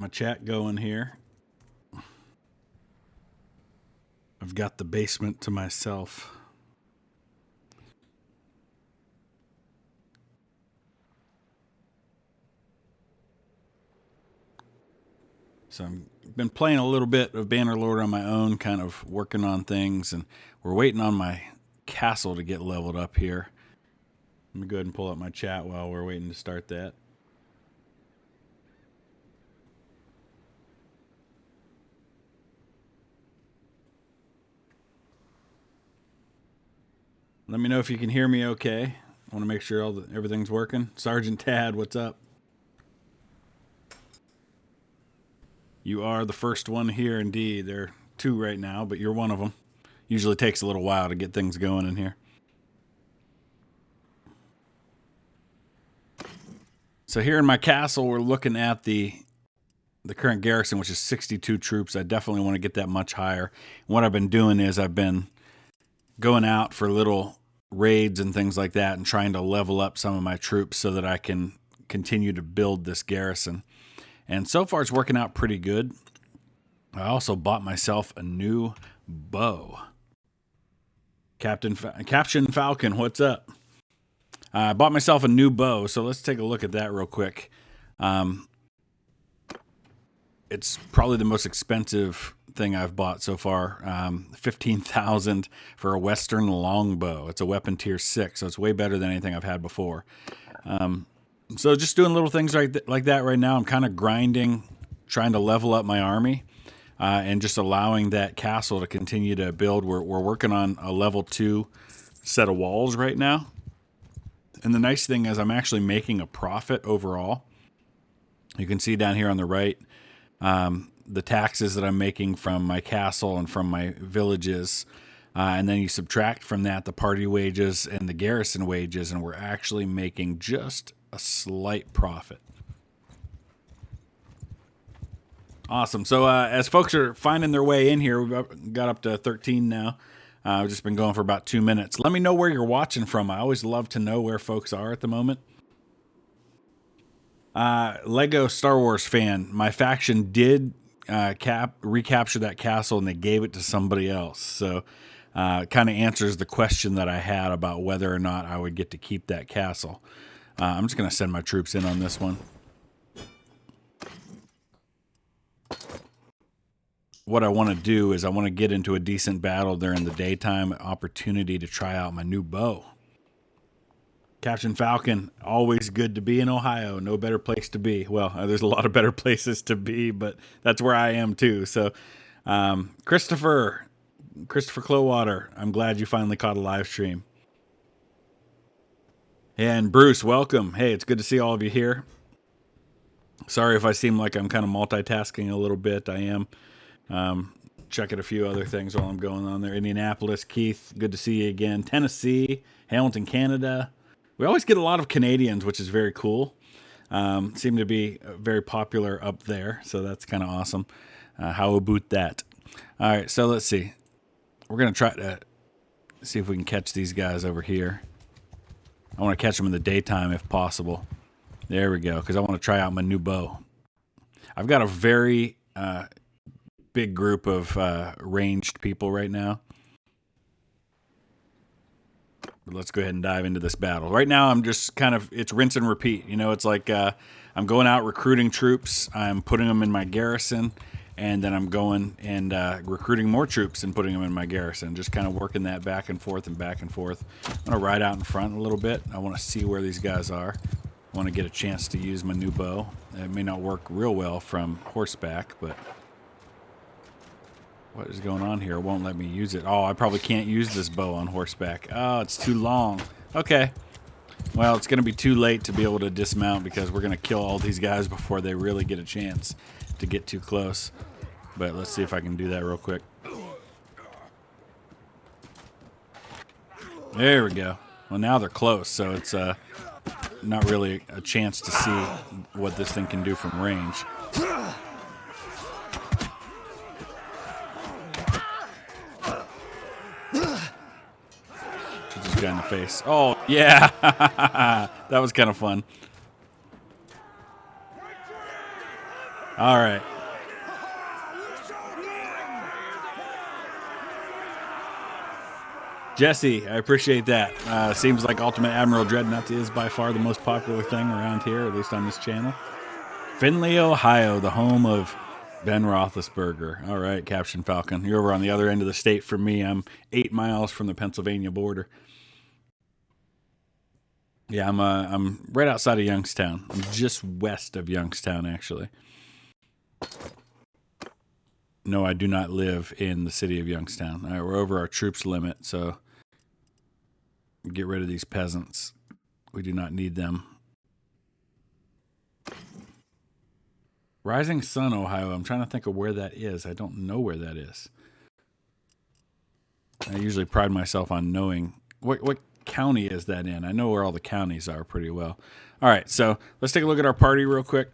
my chat going here. I've got the basement to myself. So I've been playing a little bit of Bannerlord on my own, kind of working on things, and we're waiting on my castle to get leveled up here. Let me go ahead and pull up my chat while we're waiting to start that. Let me know if you can hear me okay. I want to make sure everything's working. Sergeant Tad, what's up? You are the first one here, indeed. There are two right now, but you're one of them. Usually takes a little while to get things going in here. So here in my castle, we're looking at the current garrison, which is 62 troops. I definitely want to get that much higher. And what I've been doing is I've been going out for little raids and things like that and trying to level up some of my troops so that I can continue to build this garrison. And so far it's working out pretty good. I also bought myself a new bow. Captain Falcon, what's up? I bought myself a new bow, so let's take a look at that real quick. It's probably the most expensive thing I've bought so far. $15,000 for a Western longbow. It's a weapon tier 6, so it's way better than anything I've had before. So just doing little things like that right now. I'm kind of grinding, trying to level up my army, and just allowing that castle to continue to build. We're working on a level 2 set of walls right now. And the nice thing is I'm actually making a profit overall. You can see down here on the right, the taxes that I'm making from my castle and from my villages. And then you subtract from that the party wages and the garrison wages, and we're actually making just a slight profit. Awesome. So as folks are finding their way in here, we've got up to 13 now. I've just been going for about 2 minutes. Let me know where you're watching from. I always love to know where folks are at the moment. Lego Star Wars fan. My faction did recapture that castle, and they gave it to somebody else. So kind of answers the question that I had about whether or not I would get to keep that castle. I'm just going to send my troops in on this one. What I want to do is I want to get into a decent battle during the daytime, opportunity to try out my new bow. Captain Falcon, always good to be in Ohio. No better place to be. Well, there's a lot of better places to be, but that's where I am too. So, Christopher Clowater, I'm glad you finally caught a live stream. And Bruce, welcome. Hey, it's good to see all of you here. Sorry if I seem like I'm kind of multitasking a little bit. I am. Checking a few other things while I'm going on there. Indianapolis, Keith, good to see you again. Tennessee, Hamilton, Canada. We always get a lot of Canadians, which is very cool. Seem to be very popular up there, so that's kind of awesome. How about that? All right, so let's see. We're going to try to see if we can catch these guys over here. I want to catch them in the daytime if possible. There we go, because I want to try out my new bow. I've got a very big group of ranged people right now. But let's go ahead and dive into this battle. Right now, I'm just kind of, it's rinse and repeat. You know, it's like I'm going out recruiting troops. I'm putting them in my garrison. And then I'm going and recruiting more troops and putting them in my garrison. Just kind of working that back and forth and back and forth. I'm going to ride out in front a little bit. I want to see where these guys are. I want to get a chance to use my new bow. It may not work real well from horseback, but what is going on here? It won't let me use it. Oh, I probably can't use this bow on horseback. Oh, it's too long. Okay. Well, it's going to be too late to be able to dismount because we're going to kill all these guys before they really get a chance to get too close. But let's see if I can do that real quick. There we go. Well, now they're close, so it's not really a chance to see what this thing can do from range. Shoot this guy in the face. Oh, yeah! That was kind of fun. All right. Jesse, I appreciate that. Seems like Ultimate Admiral Dreadknots is by far the most popular thing around here, at least on this channel. Findlay, Ohio, the home of Ben Roethlisberger. All right, Captain Falcon. You're over on the other end of the state from me. I'm 8 miles from the Pennsylvania border. Yeah, I'm right outside of Youngstown. I'm just west of Youngstown, actually. No, I do not live in the city of Youngstown. All right, we're over our troops limit, so get rid of these peasants. We do not need them. Rising Sun, Ohio. I'm trying to think of where that is. I don't know where that is. I usually pride myself on knowing what county is that in. I know where all the counties are pretty well. All right, so let's take a look at our party real quick.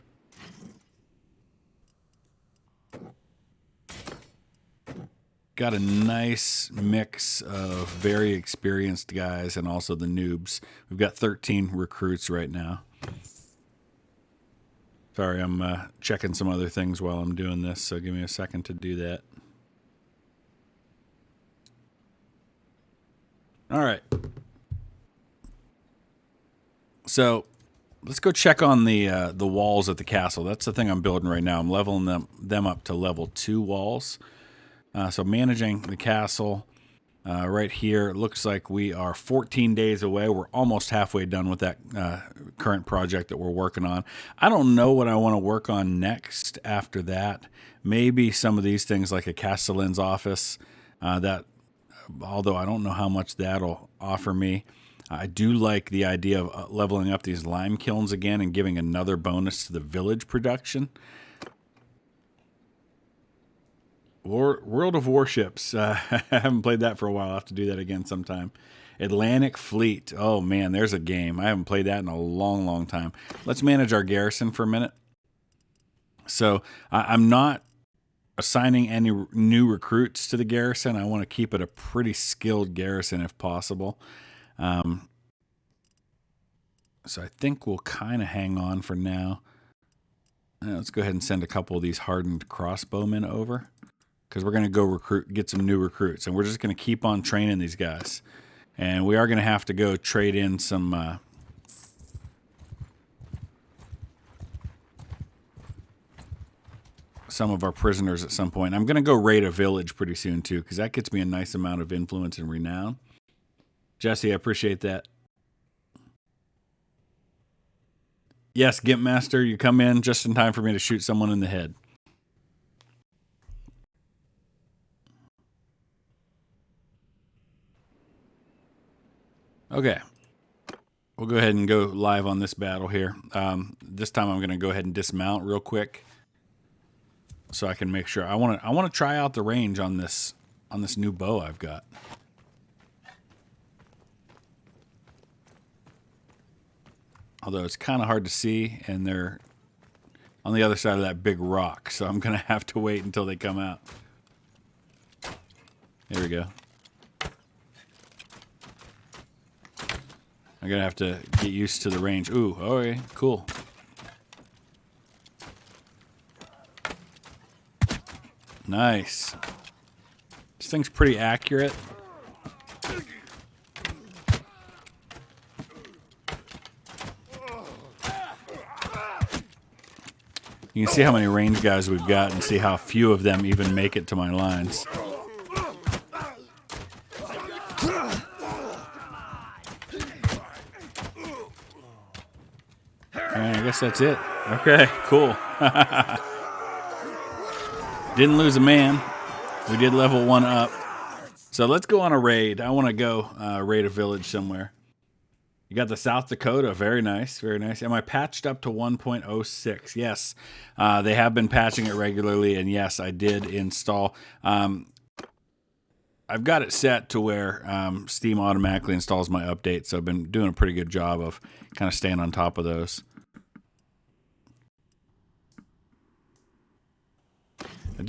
Got a nice mix of very experienced guys and also the noobs. We've got 13 recruits right now. Sorry, I'm checking some other things while I'm doing this, so give me a second to do that. All right. So let's go check on the walls at the castle. That's the thing I'm building right now. I'm leveling them up to level 2 walls. So managing the castle right here. It looks like we are 14 days away. We're almost halfway done with that current project that we're working on. I don't know what I want to work on next after that. Maybe some of these things like a castellan's office. Although I don't know how much that'll offer me. I do like the idea of leveling up these lime kilns again and giving another bonus to the village production. World of Warships. I haven't played that for a while. I'll have to do that again sometime. Atlantic Fleet. Oh, man, there's a game. I haven't played that in a long, long time. Let's manage our garrison for a minute. So I'm not assigning any new recruits to the garrison. I want to keep it a pretty skilled garrison if possible. So I think we'll kind of hang on for now. Let's go ahead and send a couple of these hardened crossbowmen over. Because we're going to go get some new recruits. And we're just going to keep on training these guys. And we are going to have to go trade in some of our prisoners at some point. I'm going to go raid a village pretty soon, too. Because that gets me a nice amount of influence and renown. Jesse, I appreciate that. Yes, Gimp Master, you come in just in time for me to shoot someone in the head. Okay, we'll go ahead and go live on this battle here. This time I'm going to go ahead and dismount real quick, so I can make sure. I want to try out the range on this new bow I've got. Although it's kind of hard to see, and they're on the other side of that big rock, so I'm going to have to wait until they come out. There we go. I'm going to have to get used to the range. Ooh, okay, cool. Nice. This thing's pretty accurate. You can see how many range guys we've got and see how few of them even make it to my lines. I guess that's it. Okay, cool. Didn't lose a man. We did level 1 up. So let's go on a raid. I want to go raid a village somewhere. You got the South Dakota. Very nice. Very nice. Am I patched up to 1.06? Yes. They have been patching it regularly. And yes, I did install. I've got it set to where Steam automatically installs my updates. So I've been doing a pretty good job of kind of staying on top of those. I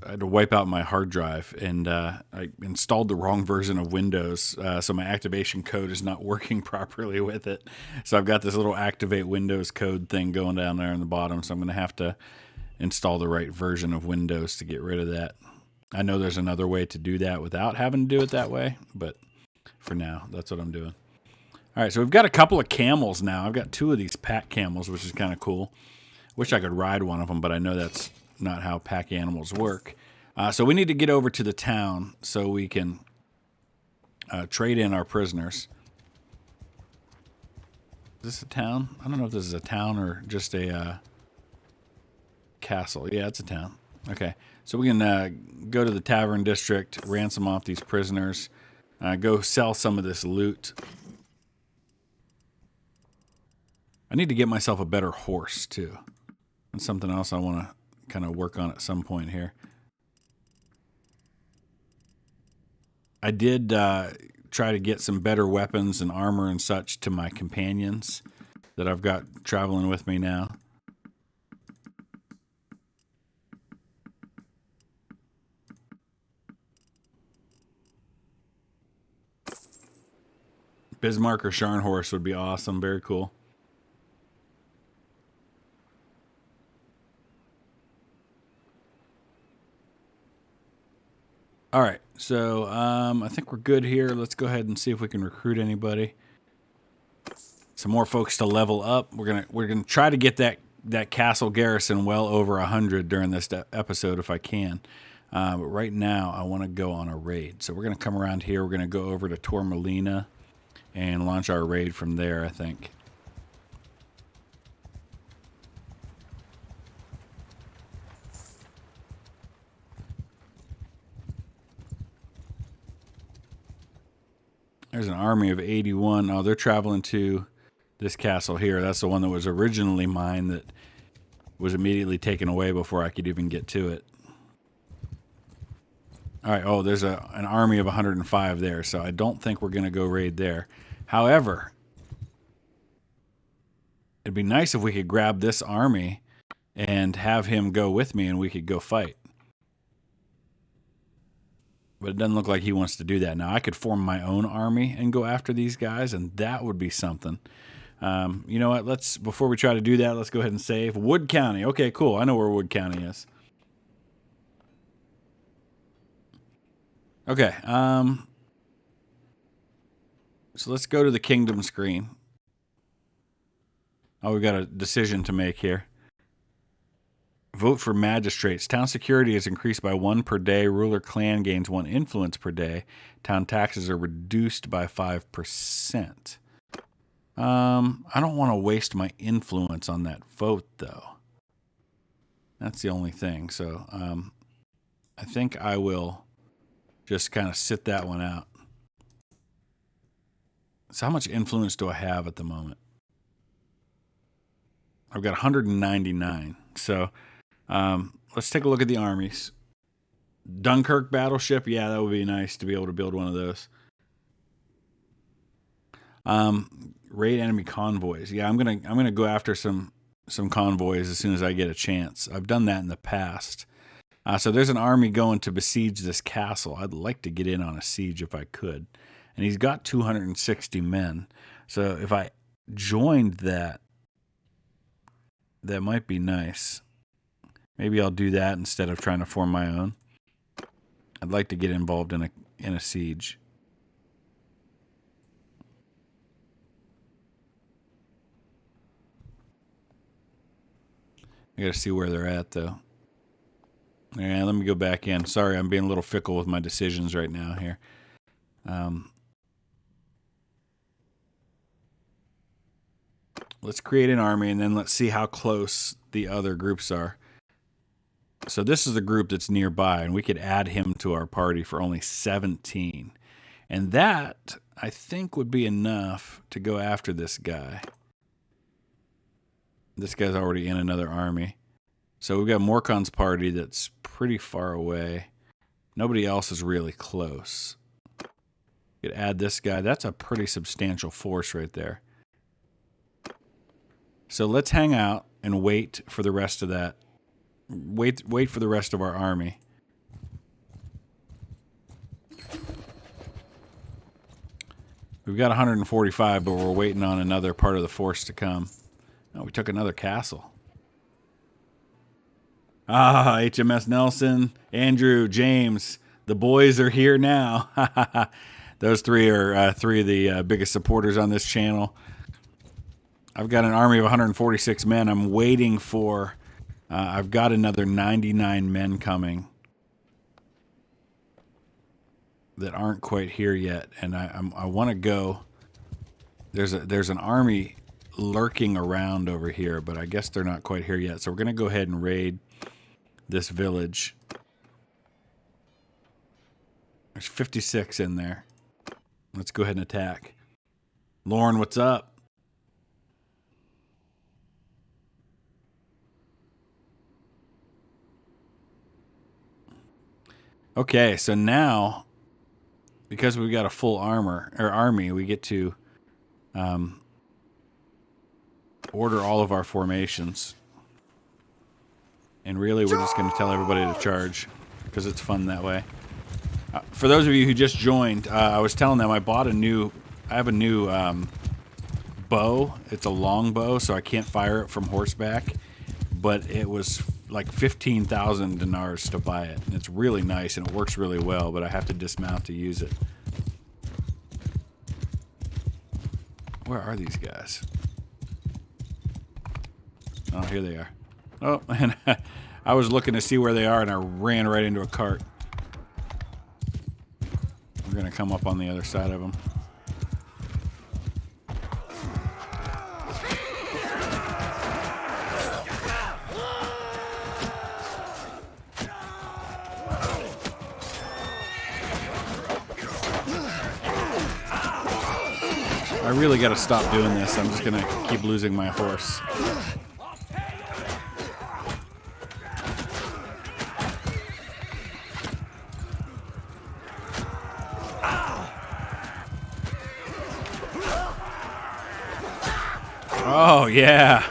had to wipe out my hard drive, and I installed the wrong version of Windows, so my activation code is not working properly with it. So I've got this little activate Windows code thing going down there in the bottom, so I'm going to have to install the right version of Windows to get rid of that. I know there's another way to do that without having to do it that way, but for now, that's what I'm doing. All right, so we've got a couple of camels now. I've got 2 of these pack camels, which is kind of cool. Wish I could ride one of them, but I know that's not how pack animals work. So we need to get over to the town so we can trade in our prisoners. Is this a town? I don't know if this is a town or just a castle. Yeah, it's a town. Okay, so we can go to the tavern district, ransom off these prisoners, go sell some of this loot. I need to get myself a better horse, too. That's something else I want to kind of work on at some point here. I did try to get some better weapons and armor and such to my companions that I've got traveling with me now. Bismarck or Scharnhorst would be awesome. Very cool. All right, so I think we're good here. Let's go ahead and see if we can recruit anybody. Some more folks to level up. We're gonna try to get that castle garrison well over 100 during this episode if I can. But right now, I want to go on a raid. So we're gonna come around here. We're gonna go over to Tormelina and launch our raid from there, I think. There's an army of 81. Oh, they're traveling to this castle here. That's the one that was originally mine that was immediately taken away before I could even get to it. All right, oh, there's an army of 105 there, so I don't think we're going to go raid there. However, it'd be nice if we could grab this army and have him go with me and we could go fight. But it doesn't look like he wants to do that. Now, I could form my own army and go after these guys, and that would be something. You know what? Before we try to do that, let's go ahead and save. Wood County. Okay, cool. I know where Wood County is. Okay. So let's go to the kingdom screen. Oh, we've got a decision to make here. Vote for magistrates. Town security is increased by 1 per day. Ruler clan gains 1 influence per day. Town taxes are reduced by 5%. I don't want to waste my influence on that vote, though. That's the only thing. So I think I will just kind of sit that one out. So how much influence do I have at the moment? I've got 199. So let's take a look at the armies. Dunkirk battleship. Yeah, that would be nice to be able to build one of those. Raid enemy convoys. Yeah, I'm gonna go after some convoys as soon as I get a chance. I've done that in the past. So there's an army going to besiege this castle. I'd like to get in on a siege if I could. And he's got 260 men. So if I joined that, that might be nice. Maybe I'll do that instead of trying to form my own. I'd like to get involved in a siege. I gotta see where they're at, though. Yeah, let me go back in. Sorry, I'm being a little fickle with my decisions right now here. Let's create an army, and then let's see how close the other groups are. So this is the group that's nearby, and we could add him to our party for only 17. And that, I think, would be enough to go after this guy. This guy's already in another army. So we've got Morcon's party that's pretty far away. Nobody else is really close. We could add this guy. That's a pretty substantial force right there. So let's hang out and wait for the rest of that. Wait for the rest of our army. We've got 145, but we're waiting on another part of the force to come. Oh, we took another castle. Ah, HMS Nelson, Andrew, James, the boys are here now. Those three are three of the biggest supporters on this channel. I've got an army of 146 men. I'm waiting for... I've got another 99 men coming that aren't quite here yet, and I want to go. There's an army lurking around over here, but I guess they're not quite here yet. So we're going to go ahead and raid this village. There's 56 in there. Let's go ahead and attack. Lauren, what's up? Okay, so now, because we've got a full army, we get to order all of our formations. And really, we're just going to tell everybody to charge, because it's fun that way. For those of you who just joined, I was telling them I have a new bow. It's a long bow, so I can't fire it from horseback. But it was like 15,000 dinars to buy it. And it's really nice, and it works really well, but I have to dismount to use it. Where are these guys? Oh, here they are. Oh, and I was looking to see where they are, and I ran right into a cart. We're going to come up on the other side of them. I really got to stop doing this. I'm just going to keep losing my horse. Oh, yeah.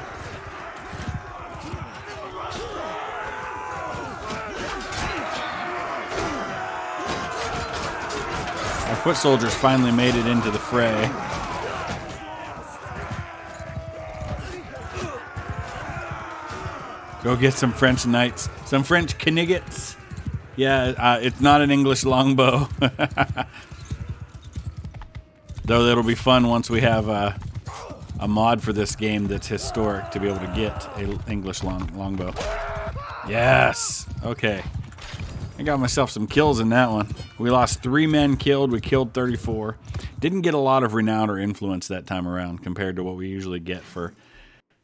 Our foot soldiers finally made it into the fray. Go get some French knights. Some French kniggets. Yeah, it's not an English longbow. Though it'll be fun once we have a mod for this game that's historic to be able to get an English longbow. Yes! Okay. I got myself some kills in that one. We lost 3 men killed. We killed 34. Didn't get a lot of renown or influence that time around compared to what we usually get for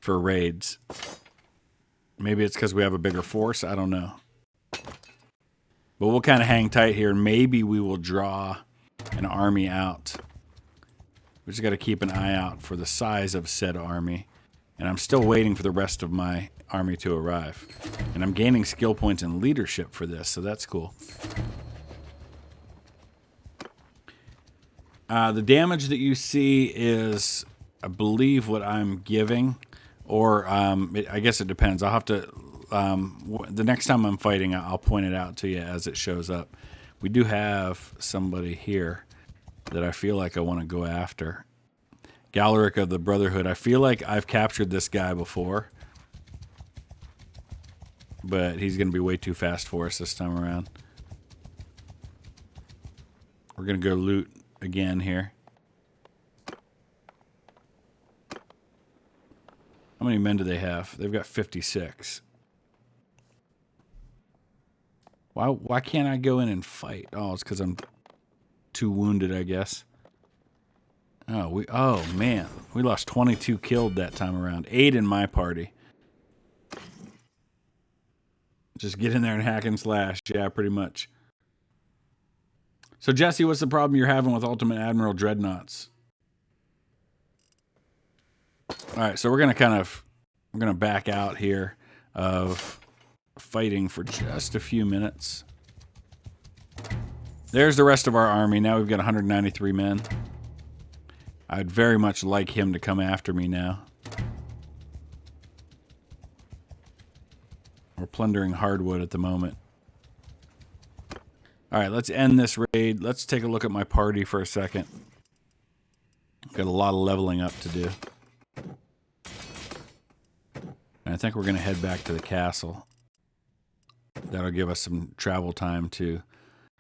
raids. Maybe it's because we have a bigger force. I don't know. But we'll kind of hang tight here. Maybe we will draw an army out. We just got to keep an eye out for the size of said army. And I'm still waiting for the rest of my army to arrive. And I'm gaining skill points in leadership for this, so that's cool. The damage that you see is, I believe, what I'm giving. Or I guess it depends. I'll have to, the next time I'm fighting, I'll point it out to you as it shows up. We do have somebody here that I feel like I want to go after. Galeric of the Brotherhood. I feel like I've captured this guy before. But he's going to be way too fast for us this time around. We're going to go loot again here. How many men do they have? They've got 56. Why can't I go in and fight? Oh, it's because I'm too wounded, I guess. Oh man, we lost 22 killed that time around. 8 in my party. Just get in there and hack and slash. Yeah, pretty much. So Jesse, what's the problem you're having with Ultimate Admiral Dreadknots? All right, so we're gonna back out here of fighting for just a few minutes. There's the rest of our army. Now we've got 193 men. I'd very much like him to come after me now. We're plundering hardwood at the moment. All right, let's end this raid. Let's take a look at my party for a second. Got a lot of leveling up to do. And I think we're going to head back to the castle. That'll give us some travel time to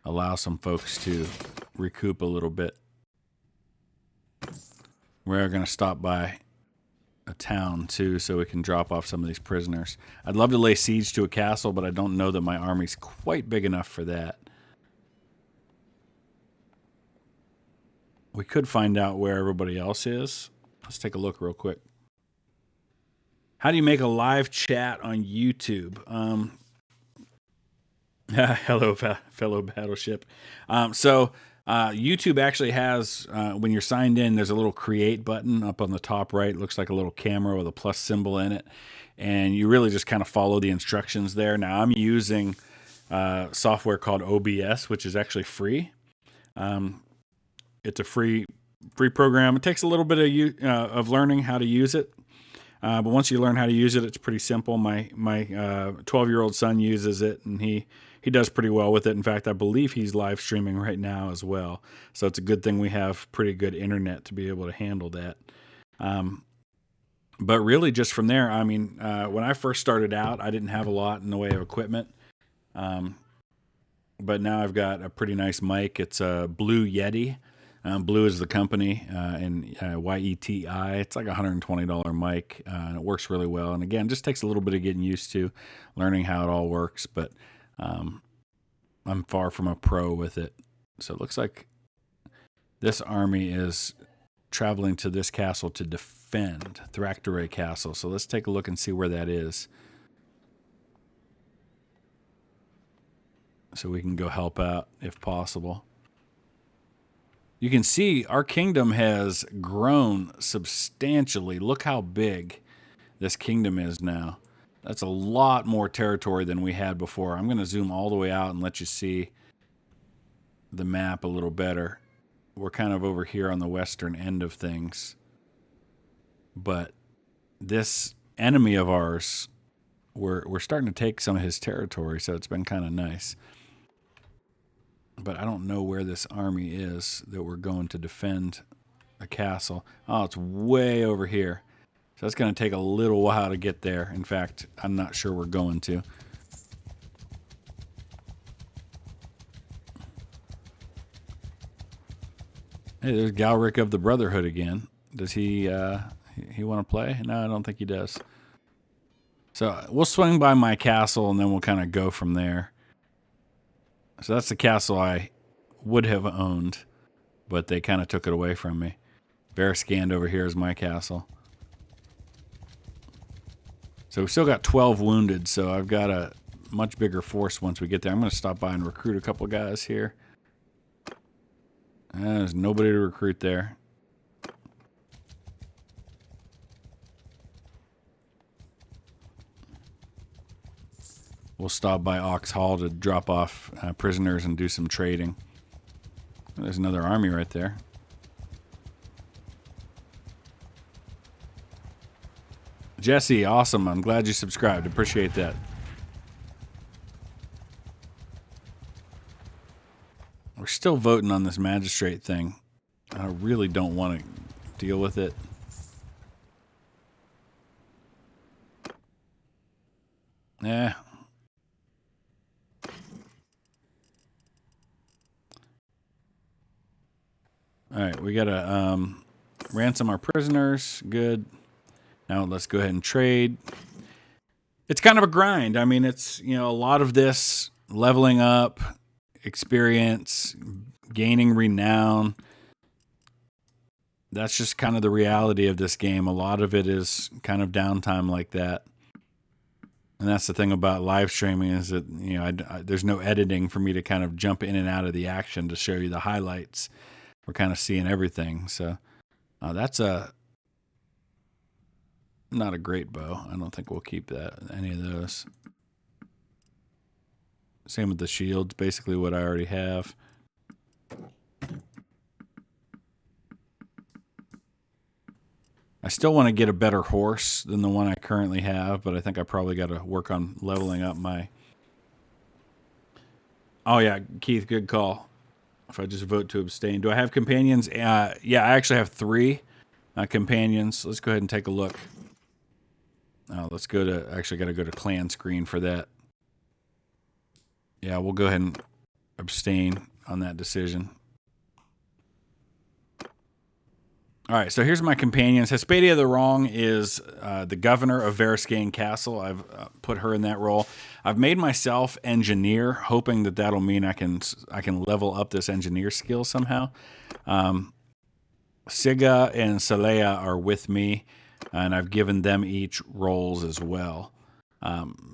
allow some folks to recoup a little bit. We're going to stop by a town too so we can drop off some of these prisoners. I'd love to lay siege to a castle, but I don't know that my army's quite big enough for that. We could find out where everybody else is. Let's take a look real quick. How do you make a live chat on YouTube? Hello, fellow Battleship. YouTube actually has, when you're signed in, there's a little create button up on the top right. It looks like a little camera with a plus symbol in it. And you really just kind of follow the instructions there. Now, I'm using software called OBS, which is actually free. It's a free program. It takes a little bit of learning how to use it. But once you learn how to use it, it's pretty simple. My 12-year-old son uses it, and he does pretty well with it. In fact, I believe he's live streaming right now as well. So it's a good thing we have pretty good internet to be able to handle that. But really just from there, I mean, when I first started out, I didn't have a lot in the way of equipment. But now I've got a pretty nice mic. It's a Blue Yeti. Blue is the company, and YETI. It's like a $120 mic, and it works really well. And again, just takes a little bit of getting used to learning how it all works. But I'm far from a pro with it. So it looks like this army is traveling to this castle to defend Thraktoray Castle. So let's take a look and see where that is, so we can go help out if possible. You can see our kingdom has grown substantially. Look how big this kingdom is now. That's a lot more territory than we had before. I'm going to zoom all the way out and let you see the map a little better. We're kind of over here on the western end of things. But this enemy of ours, we're starting to take some of his territory, so it's been kind of nice. But I don't know where this army is that we're going to defend a castle. Oh, it's way over here. So it's going to take a little while to get there. In fact, I'm not sure we're going to. Hey, there's Galric of the Brotherhood again. Does he want to play? No, I don't think he does. So we'll swing by my castle and then we'll kind of go from there. So that's the castle I would have owned, but they kind of took it away from me. Veriscand over here is my castle. So we've still got 12 wounded, so I've got a much bigger force once we get there. I'm going to stop by and recruit a couple guys here. There's nobody to recruit there. We'll stop by Ox Hall to drop off prisoners and do some trading. There's another army right there. Jesse, awesome. I'm glad you subscribed. Appreciate that. We're still voting on this magistrate thing. I really don't want to deal with it. Yeah. All right, we got to ransom our prisoners. Good. Now let's go ahead and trade. It's kind of a grind. I mean, it's, you know, a lot of this leveling up, experience, gaining renown. That's just kind of the reality of this game. A lot of it is kind of downtime like that. And that's the thing about live streaming is that, you know, there's no editing for me to kind of jump in and out of the action to show you the highlights. We're kind of seeing everything. So that's not a great bow. I don't think we'll keep any of those. Same with the shields, basically what I already have. I still want to get a better horse than the one I currently have, but I think I probably got to work on leveling up my... Oh yeah, Keith, good call. If I just vote to abstain. Do I have companions? Yeah, I actually have 3 companions. Let's go ahead and take a look. Let's go to... Actually, got to go to clan screen for that. Yeah, we'll go ahead and abstain on that decision. All right, so here's my companions. Hespedia the Wrong is the governor of Veriskane Castle. I've put her in that role. I've made myself engineer, hoping that that'll mean I can level up this engineer skill somehow. Siga and Salea are with me, and I've given them each roles as well.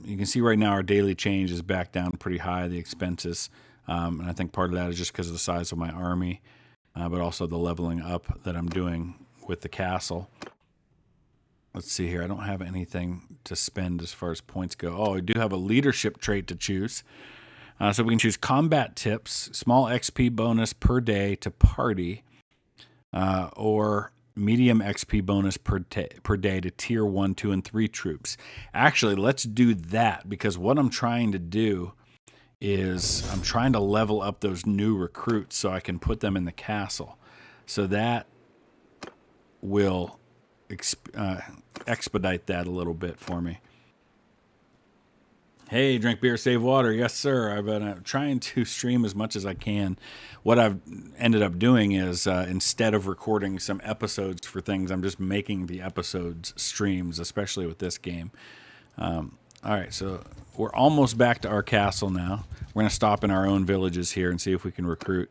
You can see right now our daily change is back down pretty high, the expenses, and I think part of that is just because of the size of my army. But also the leveling up that I'm doing with the castle. Let's see here. I don't have anything to spend as far as points go. Oh, I do have a leadership trait to choose. So we can choose combat tips, small XP bonus per day to party, or medium XP bonus per day to tier 1, 2, and 3 troops. Actually, let's do that, because what I'm trying to do is I'm trying to level up those new recruits so I can put them in the castle. So that will expedite that a little bit for me. Hey, drink beer, save water. Yes, sir. I've been trying to stream as much as I can. What I've ended up doing is instead of recording some episodes for things, I'm just making the episodes streams, especially with this game. All right, so we're almost back to our castle now. We're going to stop in our own villages here and see if we can recruit.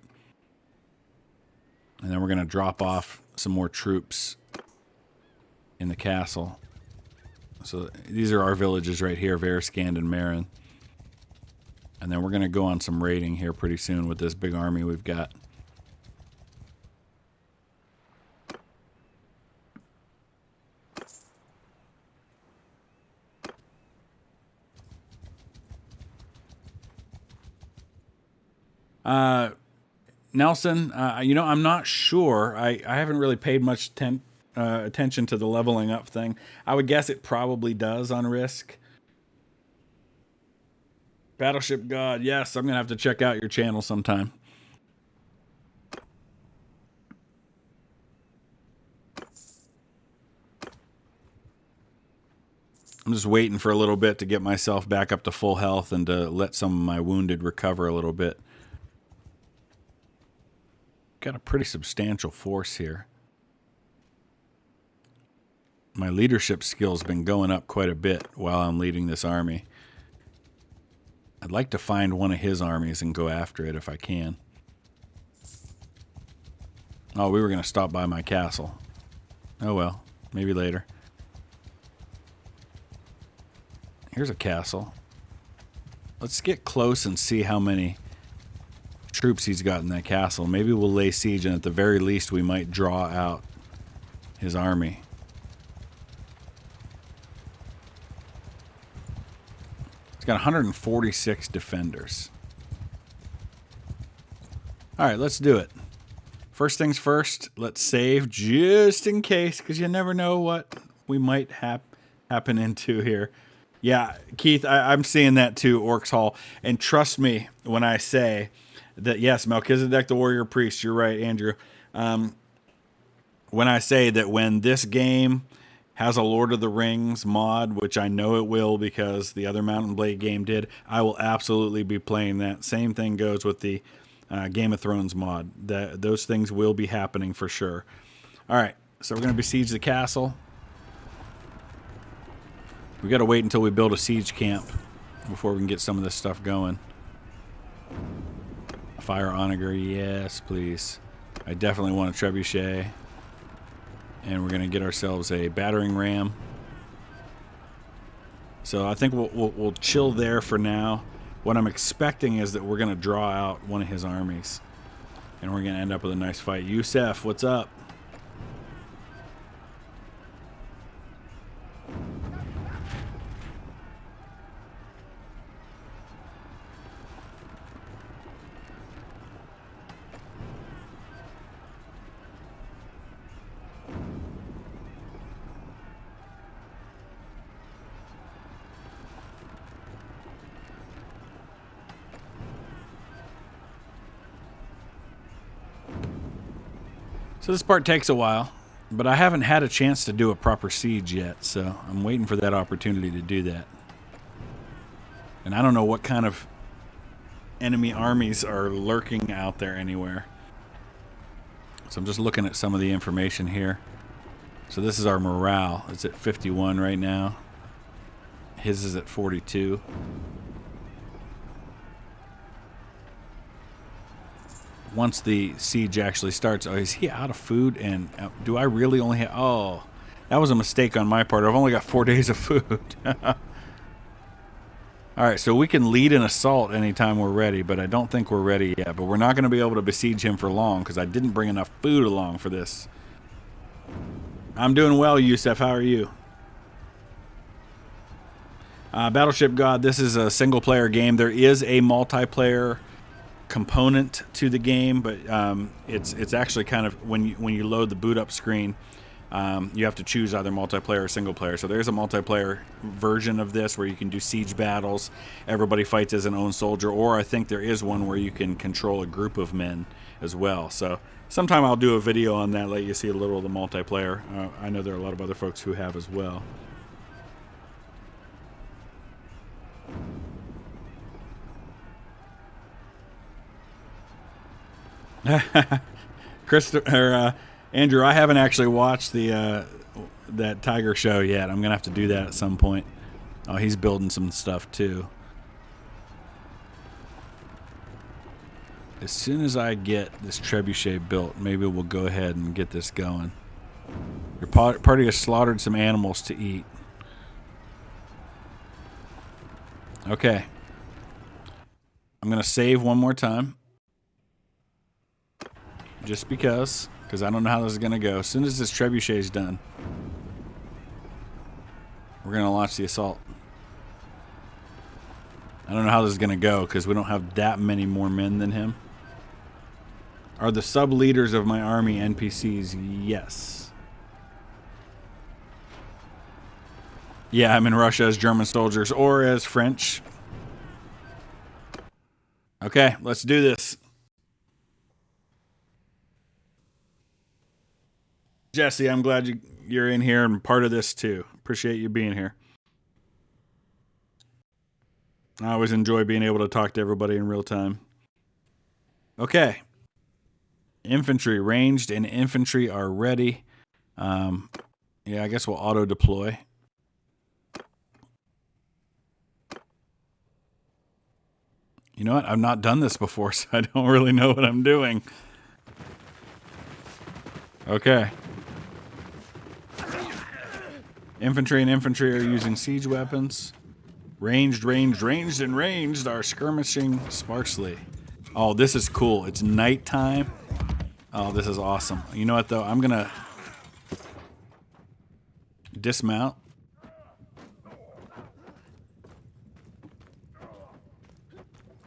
And then we're going to drop off some more troops in the castle. So these are our villages right here, Veriskane and Marin. And then we're going to go on some raiding here pretty soon with this big army we've got. Nelson, you know, I'm not sure. I haven't really paid much attention to the leveling up thing. I would guess it probably does on Risk. Battleship God, yes, I'm going to have to check out your channel sometime. I'm just waiting for a little bit to get myself back up to full health and to let some of my wounded recover a little bit. Got a pretty substantial force here. My leadership skill's been going up quite a bit while I'm leading this army. I'd like to find one of his armies and go after it if I can. Oh, we were going to stop by my castle. Oh well, maybe later. Here's a castle. Let's get close and see how many troops he's got in that castle. Maybe we'll lay siege, and at the very least we might draw out his army. He's got 146 defenders. Alright, let's do it. First things first, let's save just in case, because you never know what we might happen into here. Yeah, Keith, I'm seeing that too, Orcs Hall. And trust me when I say that, yes, Melchizedek the Warrior Priest, you're right, Andrew. When I say that when this game has a Lord of the Rings mod, which I know it will because the other Mount & Blade game did, I will absolutely be playing that. Same thing goes with the Game of Thrones mod. Those things will be happening for sure. All right, so we're going to besiege the castle. We got to wait until we build a siege camp before we can get some of this stuff going. Fire onager, yes, please. I definitely want a trebuchet. And we're going to get ourselves a battering ram. So I think we'll chill there for now. What I'm expecting is that we're going to draw out one of his armies. And we're going to end up with a nice fight. Yusef, what's up? So this part takes a while, but I haven't had a chance to do a proper siege yet, so I'm waiting for that opportunity to do that. And I don't know what kind of enemy armies are lurking out there anywhere. So I'm just looking at some of the information here. So this is our morale. It's at 51 right now. His is at 42. Once the siege actually starts, oh, is he out of food? And do I really only have... Oh, that was a mistake on my part. I've only got 4 days of food. Alright, so we can lead an assault anytime we're ready, but I don't think we're ready yet. But we're not going to be able to besiege him for long, because I didn't bring enough food along for this. I'm doing well, Yusef. How are you? Battleship God, this is a single-player game. There is a multiplayer component to the game, but it's actually kind of, when you load the boot up screen, you have to choose either multiplayer or single player. So there's a multiplayer version of this where you can do siege battles. Everybody fights as an own soldier, or I think there is one where you can control a group of men as well. So sometime I'll do a video on that, let you see a little of the multiplayer. I know there are a lot of other folks who have as well. Andrew, I haven't actually watched the that Tiger show yet. I'm gonna have to do that at some point. Oh, he's building some stuff too. As soon as I get this trebuchet built, maybe we'll go ahead and get this going. Your party has slaughtered some animals to eat. Okay. I'm gonna save one more time. Just because I don't know how this is going to go. As soon as this trebuchet is done, we're going to launch the assault. I don't know how this is going to go because we don't have that many more men than him. Are the sub-leaders of my army NPCs? Yes. Yeah, I'm in Russia as German soldiers or as French. Okay, let's do this. Jesse, I'm glad you're in here and part of this too. Appreciate you being here. I always enjoy being able to talk to everybody in real time. Okay. Infantry, ranged and infantry are ready. Yeah, I guess we'll auto-deploy. You know what? I've not done this before, so I don't really know what I'm doing. Okay. Infantry and infantry are using siege weapons. Ranged, ranged, ranged, and ranged are skirmishing sparsely. Oh, this is cool. It's nighttime. Oh, this is awesome. You know what, though? I'm going to dismount.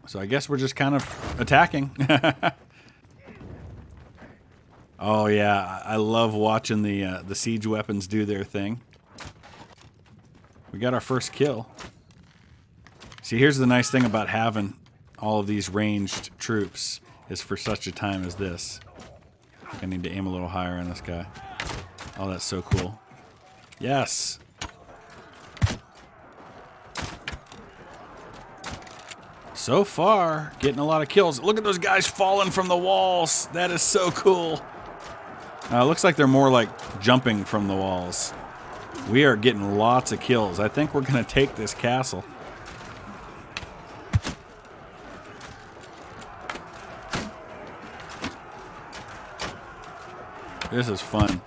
So I guess we're just kind of attacking. Oh, yeah. I love watching the siege weapons do their thing. We got our first kill. See, here's the nice thing about having all of these ranged troops is for such a time as this. I need to aim a little higher on this guy. Oh, that's so cool. Yes! So far, getting a lot of kills. Look at those guys falling from the walls. That is so cool. Looks like they're more like jumping from the walls. We are getting lots of kills. I think we're going to take this castle. This is fun. You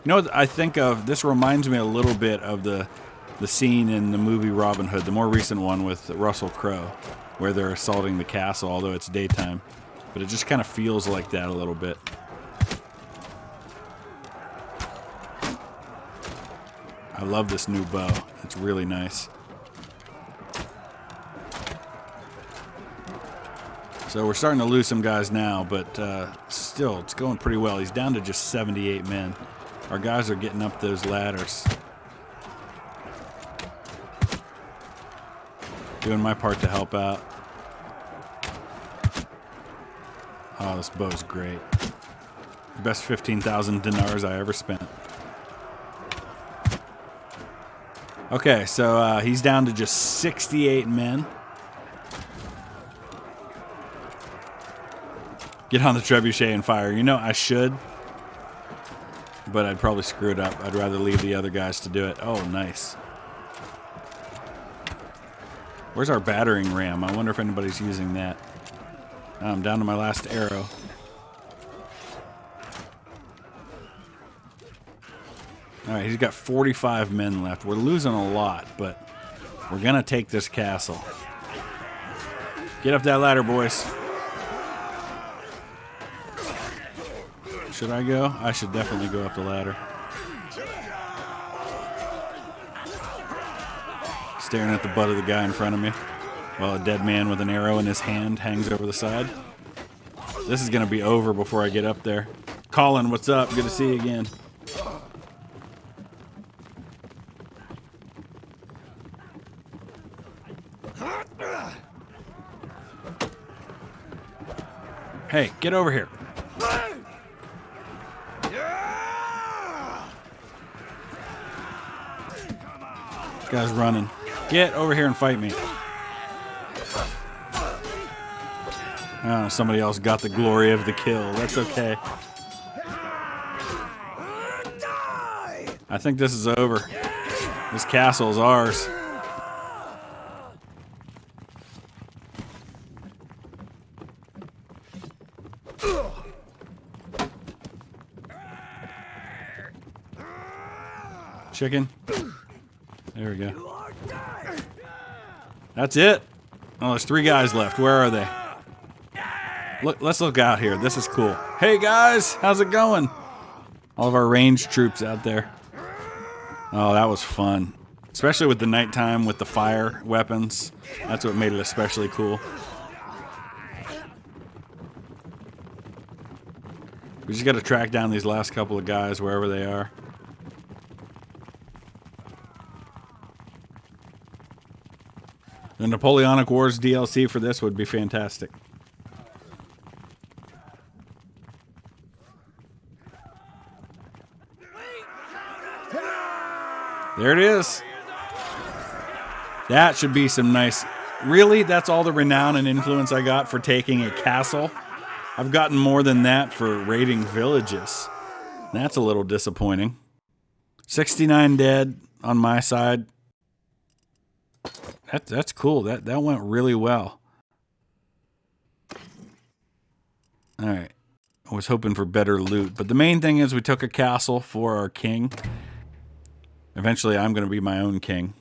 know what I think of? This reminds me a little bit of the scene in the movie Robin Hood, the more recent one with Russell Crowe, where they're assaulting the castle, although it's daytime. But it just kind of feels like that a little bit. I love this new bow. It's really nice. So we're starting to lose some guys now, but still, it's going pretty well. He's down to just 78 men. Our guys are getting up those ladders. Doing my part to help out. Oh, this bow's great. Best 15,000 dinars I ever spent. Okay, so he's down to just 68 men. Get on the trebuchet and fire. You know, I should, but I'd probably screw it up. I'd rather leave the other guys to do it. Oh, nice. Where's our battering ram? I wonder if anybody's using that. I'm down to my last arrow. Alright, he's got 45 men left. We're losing a lot, but we're going to take this castle. Get up that ladder, boys. Should I go? I should definitely go up the ladder. Staring at the butt of the guy in front of me while a dead man with an arrow in his hand hangs over the side. This is going to be over before I get up there. Colin, what's up? Good to see you again. Hey, get over here. This guy's running. Get over here and fight me. Oh, somebody else got the glory of the kill. That's okay. I think this is over. This castle is ours. Chicken. There we go. That's it. Oh, there's 3 guys left. Where are they? Look, let's look out here. This is cool. Hey guys, how's it going? All of our ranged troops out there. Oh, that was fun. Especially with the nighttime with the fire weapons. That's what made it especially cool. We just got to track down these last couple of guys wherever they are. The Napoleonic Wars DLC for this would be fantastic. There it is. That should be some nice... Really? That's all the renown and influence I got for taking a castle? I've gotten more than that for raiding villages. That's a little disappointing. 69 dead on my side. That's cool. That went really well. Alright. I was hoping for better loot. But the main thing is we took a castle for our king. Eventually I'm going to be my own king.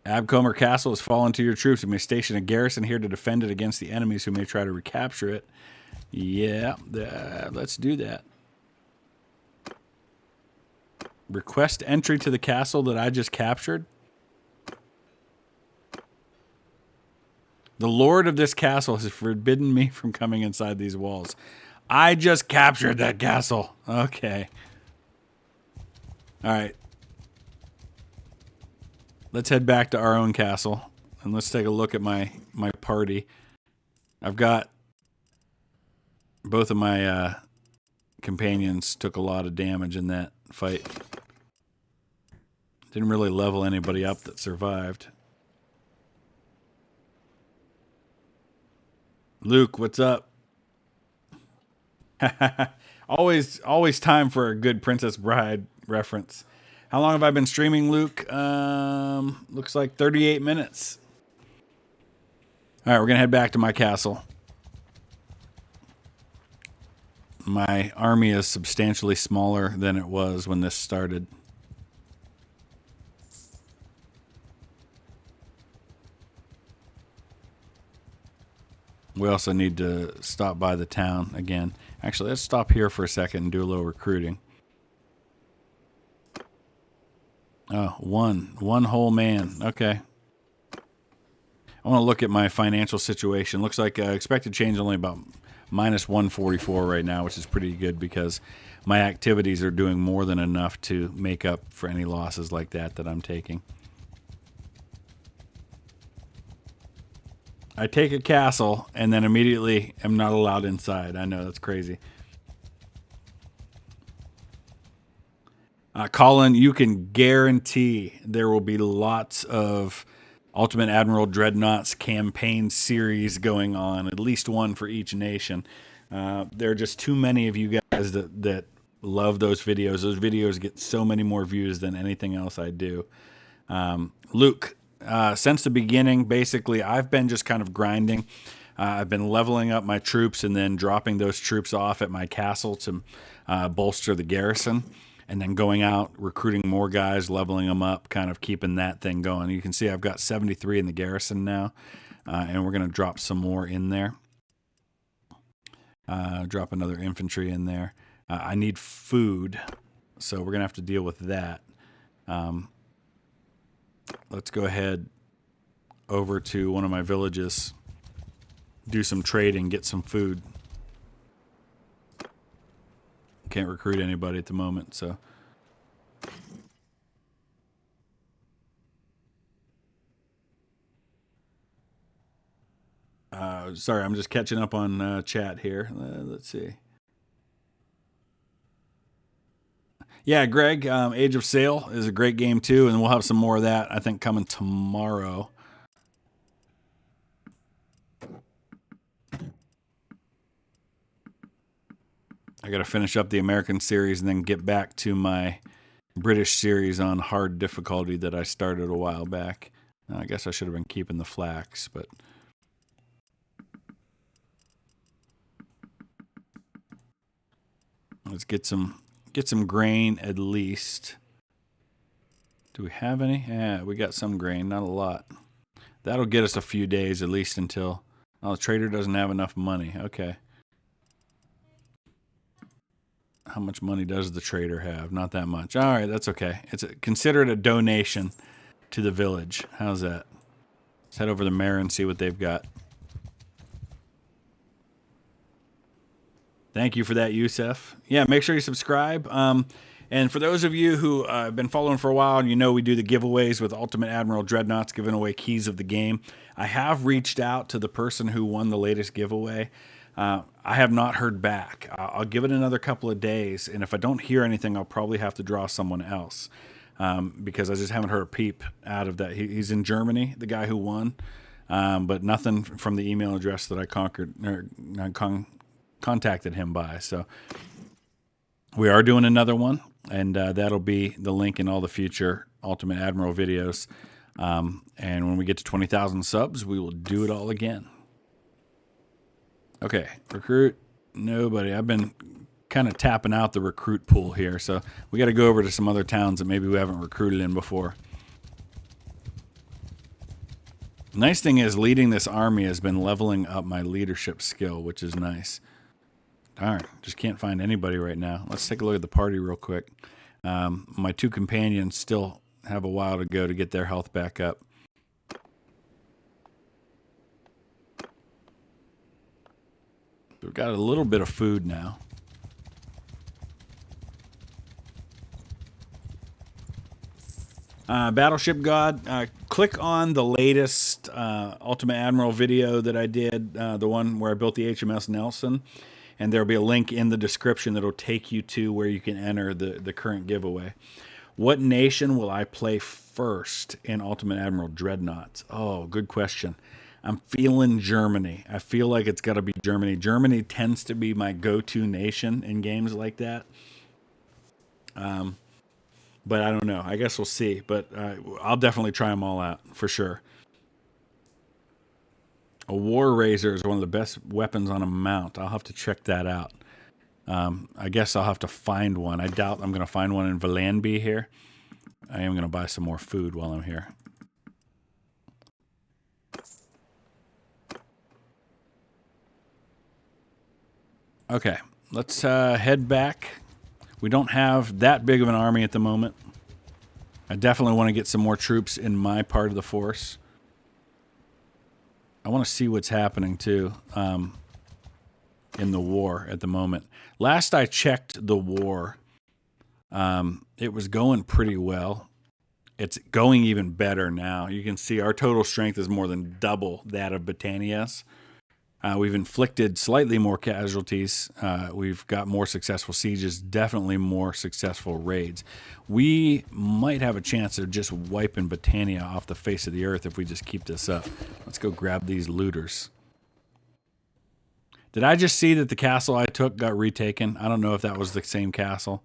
Abcomer Castle has fallen to your troops. You may station a garrison here to defend it against the enemies who may try to recapture it. Yeah, let's do that. Request entry to the castle that I just captured. The lord of this castle has forbidden me from coming inside these walls. I just captured that castle. Okay. Alright. Let's head back to our own castle. And let's take a look at my party. I've got... Both of my companions took a lot of damage in that fight. Didn't really level anybody up that survived. Luke, what's up? always time for a good Princess Bride reference. How long have I been streaming, Luke? Looks like 38 minutes. All right, we're gonna head back to my castle. My army is substantially smaller than it was when this started. We also need to stop by the town again. Actually, let's stop here for a second and do a little recruiting. Oh, one whole man. Okay. I want to look at my financial situation. Looks like expected change only about minus 144 right now, which is pretty good because my activities are doing more than enough to make up for any losses like that I'm taking. I take a castle and then immediately am not allowed inside. I know, that's crazy. Colin, you can guarantee there will be lots of Ultimate Admiral Dreadknots campaign series going on, at least one for each nation. There are just too many of you guys that love those videos. Those videos get so many more views than anything else I do. Luke, since the beginning, basically, I've been just kind of grinding. I've been leveling up my troops and then dropping those troops off at my castle to bolster the garrison, and then going out, recruiting more guys, leveling them up, kind of keeping that thing going. You can see I've got 73 in the garrison now, and we're going to drop some more in there. Drop another infantry in there. I need food, so we're going to have to deal with that. Let's go ahead over to one of my villages, do some trading, get some food. Can't recruit anybody at the moment, so. Sorry, I'm just catching up on chat here. Let's see. Yeah, Greg, Age of Sail is a great game too, and we'll have some more of that, I think, coming tomorrow. I got to finish up the American series and then get back to my British series on hard difficulty that I started a while back. I guess I should have been keeping the flax, but let's get some grain at least. Do we have any? Yeah, we got some grain, not a lot. That'll get us a few days at least until... Oh, the trader doesn't have enough money. Okay. How much money does the trader have? Not that much. All right, that's okay. Consider it a donation to the village. How's that? Let's head over to Mare and see what they've got. Thank you for that, Yusef. Yeah, make sure you subscribe. And for those of you who have been following for a while, you know we do the giveaways with Ultimate Admiral Dreadnoughts, giving away keys of the game. I have reached out to the person who won the latest giveaway. I have not heard back. I'll give it another couple of days, and if I don't hear anything, I'll probably have to draw someone else, because I just haven't heard a peep out of that. He's in Germany, the guy who won, but nothing from the email address that I contacted him by. So we are doing another one, and that'll be the link in all the future Ultimate Admiral videos. And when we get to 20,000 subs, we will do it all again. Okay, recruit. Nobody. I've been kind of tapping out the recruit pool here, so we got to go over to some other towns that maybe we haven't recruited in before. The nice thing is leading this army has been leveling up my leadership skill, which is nice. Darn, just can't find anybody right now. Let's take a look at the party real quick. My two companions still have a while to go to get their health back up. We've got a little bit of food now. Battleship God, click on the latest Ultimate Admiral video that I did, the one where I built the HMS Nelson, and there'll be a link in the description that'll take you to where you can enter the current giveaway. What nation will I play first in Ultimate Admiral Dreadnoughts? Oh, good question. I'm feeling Germany. I feel like it's got to be Germany. Germany tends to be my go-to nation in games like that. But I don't know. I guess we'll see. But I'll definitely try them all out for sure. A War Razor is one of the best weapons on a mount. I'll have to check that out. I guess I'll have to find one. I doubt I'm going to find one in Valanby here. I am going to buy some more food while I'm here. Okay, let's head back. We don't have that big of an army at the moment. I definitely want to get some more troops in my part of the force. I want to see what's happening too in the war at the moment. Last I checked the war, it was going pretty well. It's going even better now. You can see our total strength is more than double that of Britannia's. We've inflicted slightly more casualties. We've got more successful sieges, definitely more successful raids. We might have a chance of just wiping Britannia off the face of the earth if we just keep this up. Let's go grab these looters. Did I just see that the castle I took got retaken? I don't know if that was the same castle.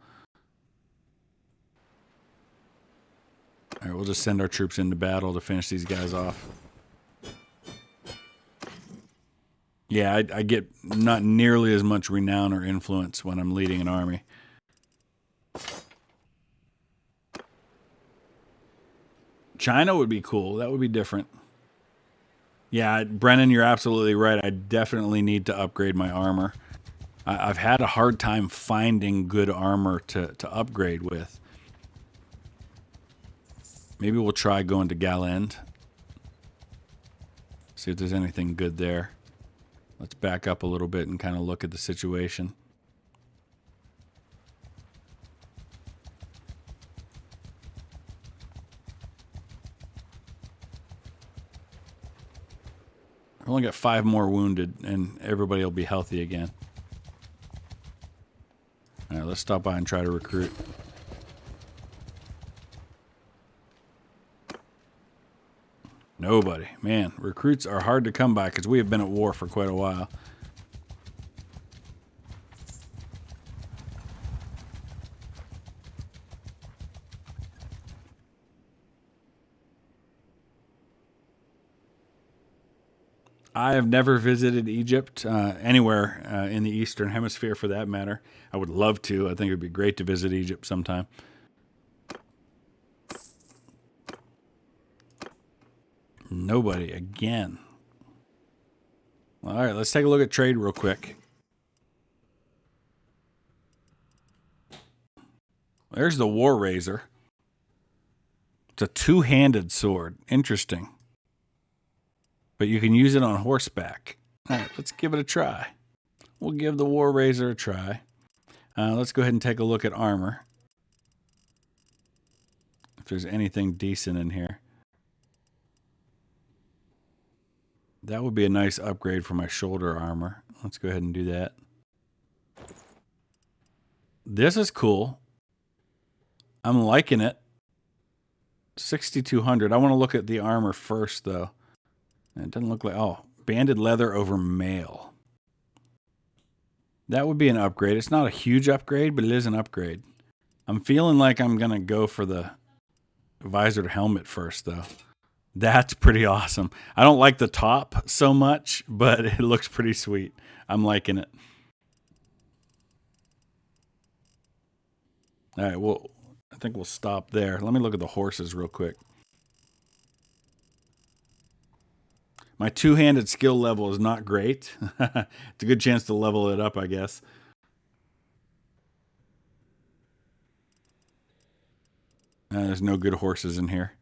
All right, we'll just send our troops into battle to finish these guys off. Yeah, I get not nearly as much renown or influence when I'm leading an army. China would be cool. That would be different. Yeah, Brennan, you're absolutely right. I definitely need to upgrade my armor. I've had a hard time finding good armor to upgrade with. Maybe we'll try going to Galend. See if there's anything good there. Let's back up a little bit and kind of look at the situation. I've only got 5 more wounded, and everybody will be healthy again. All right, let's stop by and try to recruit. Nobody. Man, recruits are hard to come by because we have been at war for quite a while. I have never visited Egypt, anywhere in the Eastern Hemisphere for that matter. I would love to. I think it would be great to visit Egypt sometime. Nobody again. All right, let's take a look at trade real quick. There's the War Razor. It's a two-handed sword. Interesting. But you can use it on horseback. All right, let's give it a try. We'll give the War Razor a try. Let's go ahead and take a look at armor. If there's anything decent in here. That would be a nice upgrade for my shoulder armor. Let's go ahead and do that. This is cool. I'm liking it. 6,200. I want to look at the armor first, though. It doesn't look like... Oh, banded leather over mail. That would be an upgrade. It's not a huge upgrade, but it is an upgrade. I'm feeling like I'm going to go for the visored helmet first, though. That's pretty awesome. I don't like the top so much, but it looks pretty sweet. I'm liking it. All right, well, I think we'll stop there. Let me look at the horses real quick. My two-handed skill level is not great. It's a good chance to level it up, I guess. There's no good horses in here.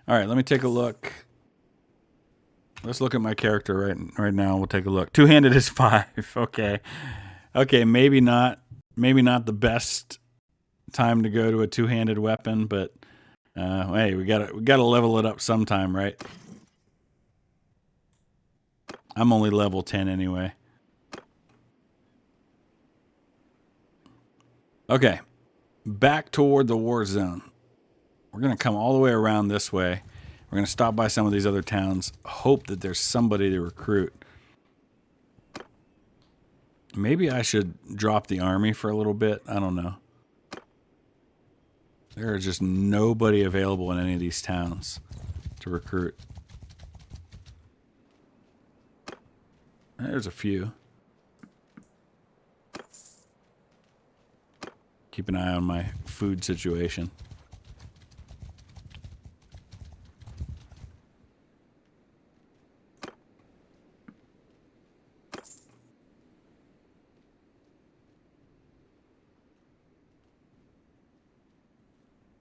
All right, let me take a look. Let's look at my character right now. We'll take a look. Two-handed is 5. Okay. Okay, maybe not the best time to go to a two-handed weapon, but hey, we gotta level it up sometime, right? I'm only level 10 anyway. Okay, back toward the war zone. We're gonna come all the way around this way. We're gonna stop by some of these other towns. Hope that there's somebody to recruit. Maybe I should drop the army for a little bit. I don't know. There is just nobody available in any of these towns to recruit. There's a few. Keep an eye on my food situation.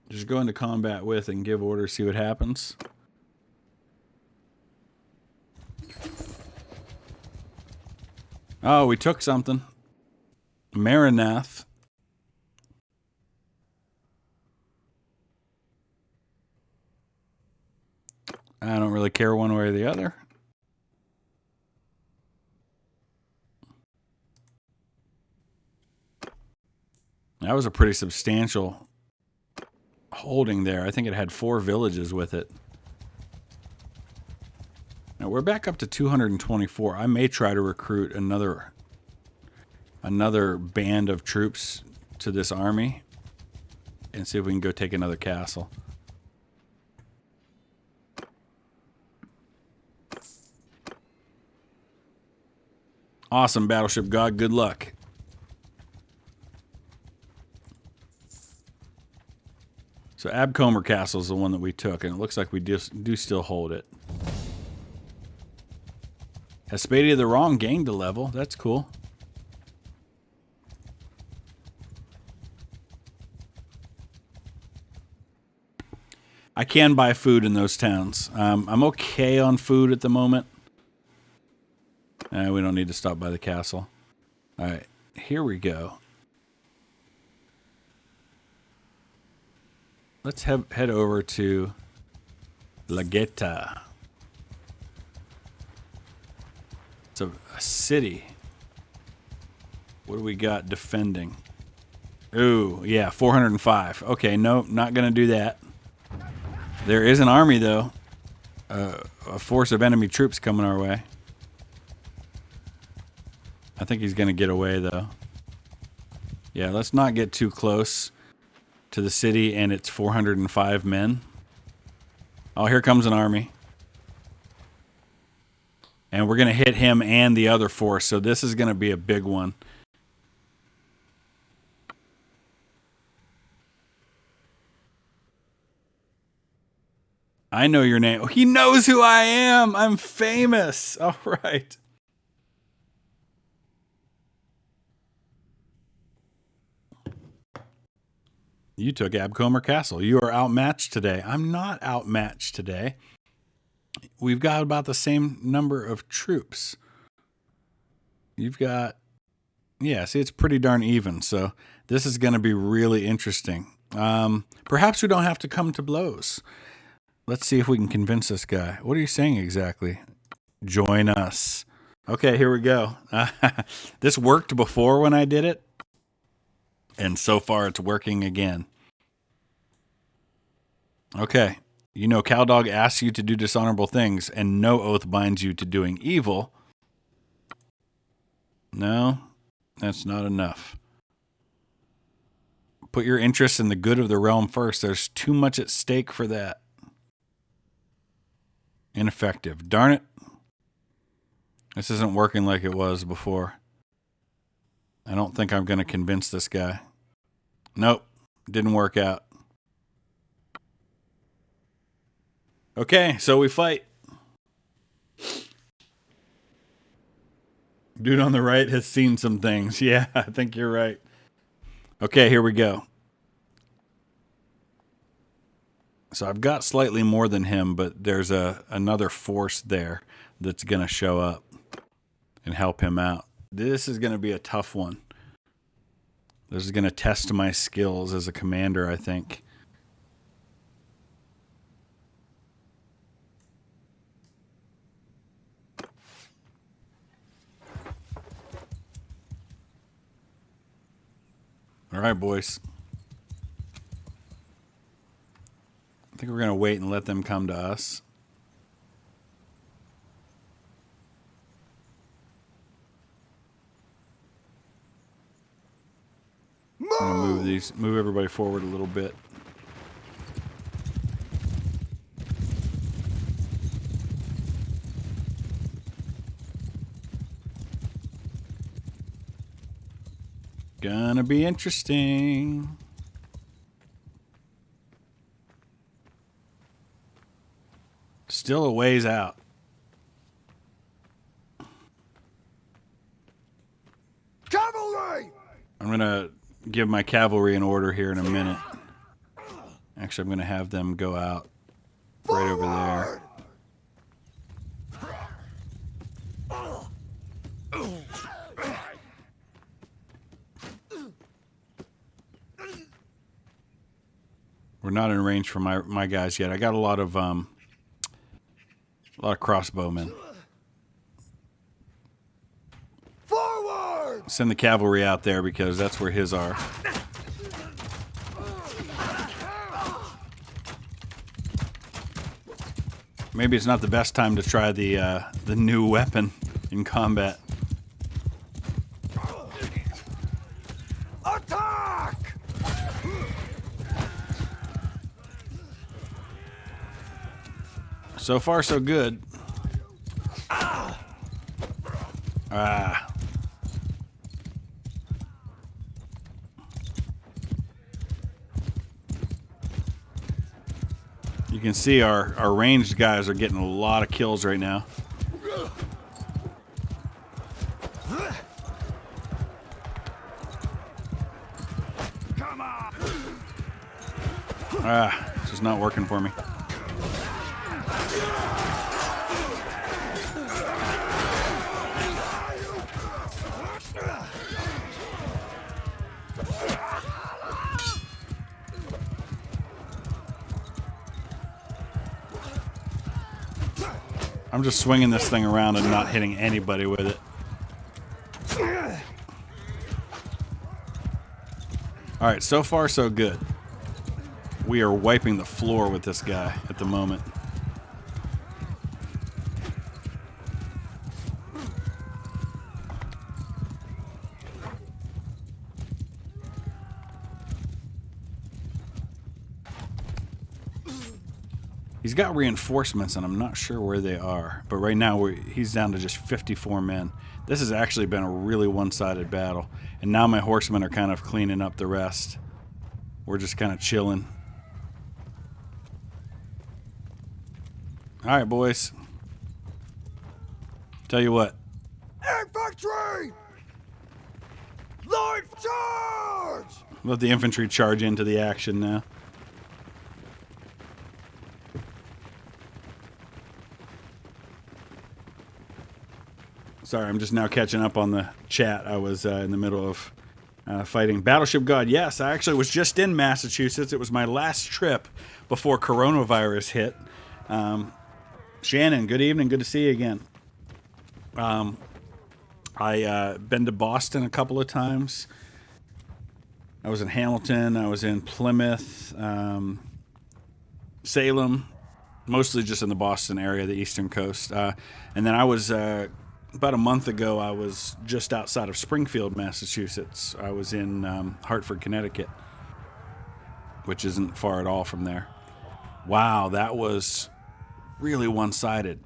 Just go into combat with and give orders, see what happens. Oh, we took something. Marinath. I don't really care one way or the other. That was a pretty substantial holding there. I think it had 4 villages with it. Now we're back up to 224. I may try to recruit another band of troops to this army and see if we can go take another castle. Awesome, Battleship God. Good luck. So Abcomer Castle is the one that we took, and it looks like we do still hold it. Hespedia the Wrong gained a level. That's cool. I can buy food in those towns. I'm okay on food at the moment. We don't need to stop by the castle. All right, here we go. Let's head over to Lageta. It's a city. What do we got defending? Ooh, yeah, 405. Okay, no, not going to do that. There is an army, though. A force of enemy troops coming our way. I think he's going to get away, though. Yeah, let's not get too close to the city and its 405 men. Oh, here comes an army. And we're going to hit him and the other force, so this is going to be a big one. I know your name. Oh, he knows who I am. I'm famous. All right. You took Abcomer Castle. You are outmatched today. I'm not outmatched today. We've got about the same number of troops. You've got... Yeah, see, it's pretty darn even. So this is going to be really interesting. Perhaps we don't have to come to blows. Let's see if we can convince this guy. What are you saying exactly? Join us. Okay, here we go. This worked before when I did it. And so far it's working again. Okay. You know, Cowdog asks you to do dishonorable things, and no oath binds you to doing evil. No, that's not enough. Put your interests in the good of the realm first. There's too much at stake for that. Ineffective. Darn it. This isn't working like it was before. I don't think I'm going to convince this guy. Nope. Didn't work out. Okay, so we fight. Dude on the right has seen some things. Yeah, I think you're right. Okay, here we go. So I've got slightly more than him, but there's another force there that's going to show up and help him out. This is going to be a tough one. This is going to test my skills as a commander, I think. All right, boys. I think we're going to wait and let them come to us. I'm going to move everybody forward a little bit. Gonna be interesting. Still a ways out. Cavalry! I'm gonna give my cavalry an order here in a minute. Actually, I'm gonna have them go out right over there. We're not in range for my guys yet. I got a lot of crossbowmen. Forward! Send the cavalry out there because that's where his are. Maybe it's not the best time to try the new weapon in combat. Attack! So far, so good. You can see our ranged guys are getting a lot of kills right now. Come on! It's just not working for me. I'm just swinging this thing around and not hitting anybody with it. Alright, so far so good. We are wiping the floor with this guy at the moment. He's got reinforcements, and I'm not sure where they are. But right now, he's down to just 54 men. This has actually been a really one-sided battle. And now my horsemen are kind of cleaning up the rest. We're just kind of chilling. All right, boys. Tell you what. Infantry! Line charge! Let the infantry charge into the action now. Sorry, I'm just now catching up on the chat. I was in the middle of fighting Battleship God. Yes, I actually was just in Massachusetts. It was my last trip before coronavirus hit. Shannon, good evening. Good to see you again. I been to Boston a couple of times. I was in Hamilton. I was in Plymouth, Salem, mostly just in the Boston area, the eastern coast. And then I was... about a month ago, I was just outside of Springfield, Massachusetts. I was in Hartford, Connecticut, which isn't far at all from there. Wow, that was really one-sided.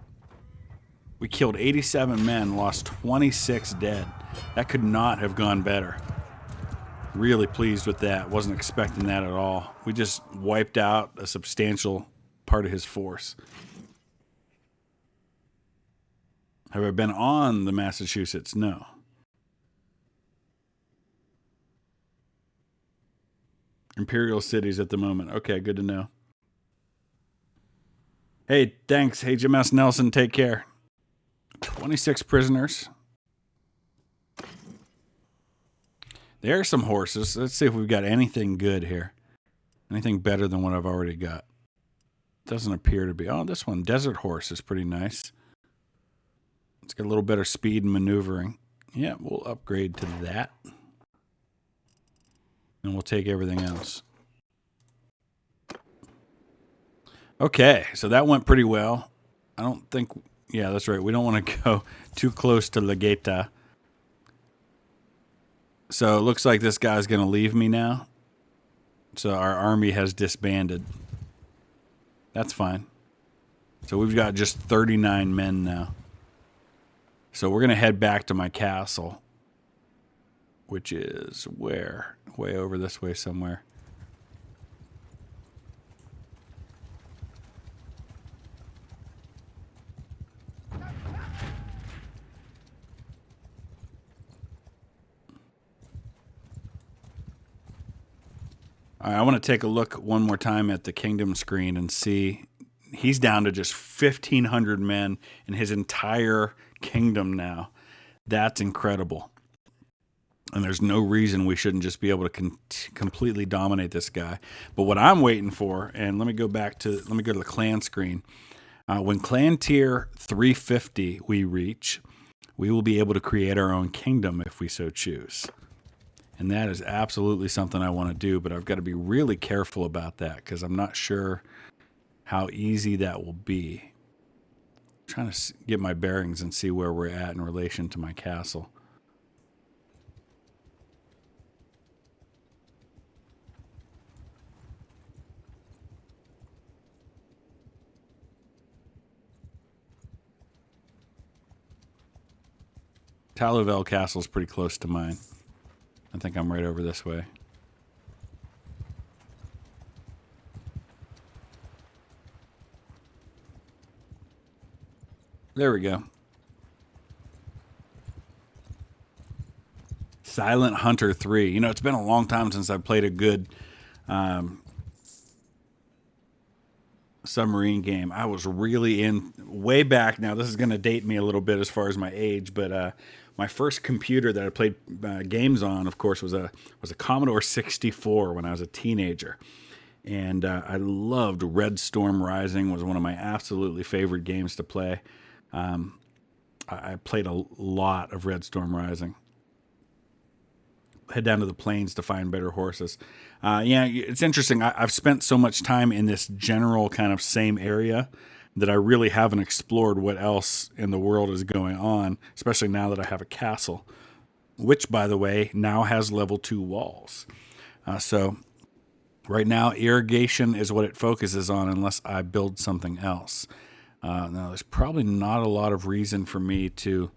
We killed 87 men, lost 26 dead. That could not have gone better. Really pleased with that. Wasn't expecting that at all. We just wiped out a substantial part of his force. Have I been on the Massachusetts? No. Imperial cities at the moment. Okay, good to know. Hey, thanks. Hey, Jim S. Nelson, take care. 26 prisoners. There are some horses. Let's see if we've got anything good here. Anything better than what I've already got. Doesn't appear to be. Oh, this one, Desert Horse, is pretty nice. It's got a little better speed and maneuvering. Yeah, we'll upgrade to that. And we'll take everything else. Okay, so that went pretty well. I don't think... Yeah, that's right. We don't want to go too close to Legata. So it looks like this guy's going to leave me now. So our army has disbanded. That's fine. So we've got just 39 men now. So we're going to head back to my castle, which is where? Way over this way somewhere. All right, I want to take a look one more time at the kingdom screen and see. He's down to just 1,500 men in his entire kingdom now. That's incredible. And there's no reason we shouldn't just be able to completely dominate this guy. But what I'm waiting for, and let me go to the clan screen. When clan tier 350 we reach, we will be able to create our own kingdom if we so choose. And that is absolutely something I want to do, but I've got to be really careful about that because I'm not sure how easy that will be. Trying to get my bearings and see where we're at in relation to my castle. Talouvel Castle is pretty close to mine. I think I'm right over this way. There we go. Silent Hunter 3. You know, it's been a long time since I've played a good submarine game. I was really in way back. Now, this is going to date me a little bit as far as my age, but my first computer that I played games on, of course, was a Commodore 64 when I was a teenager. And I loved Red Storm Rising. Was one of my absolutely favorite games to play. I played a lot of Red Storm Rising. Head down to the plains to find better horses. Yeah, it's interesting. I've spent so much time in this general kind of same area that I really haven't explored what else in the world is going on, especially now that I have a castle, which, by the way, now has level 2 walls. So right now, irrigation is what it focuses on unless I build something else. Now, there's probably not a lot of reason for me to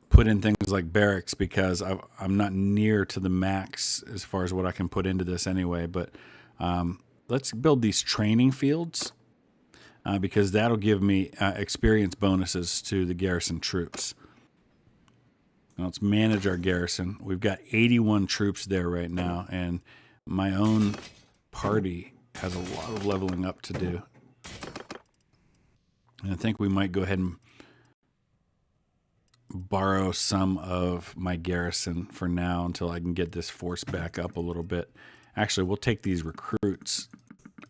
put in things like barracks because I'm not near to the max as far as what I can put into this anyway. But let's build these training fields because that'll give me experience bonuses to the garrison troops. Now let's manage our garrison. We've got 81 troops there right now, and my own party has a lot of leveling up to do. And I think we might go ahead and borrow some of my garrison for now until I can get this force back up a little bit. Actually, we'll take these recruits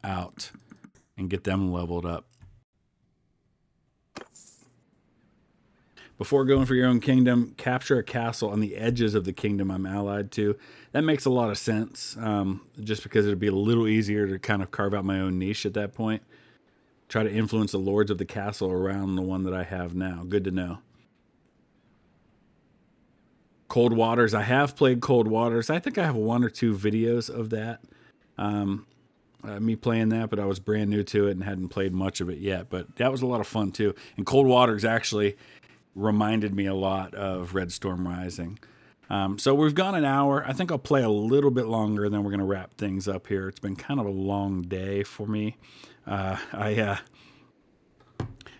out and get them leveled up. Before going for your own kingdom, capture a castle on the edges of the kingdom I'm allied to. That makes a lot of sense, just because it'd be a little easier to kind of carve out my own niche at that point. Try to influence the lords of the castle around the one that I have now. Good to know. Cold Waters. I have played Cold Waters. I think I have 1 or 2 videos of that. Me playing that, but I was brand new to it and hadn't played much of it yet. But that was a lot of fun too. And Cold Waters actually reminded me a lot of Red Storm Rising. So we've gone an hour. I think I'll play a little bit longer, and then we're going to wrap things up here. It's been kind of a long day for me. I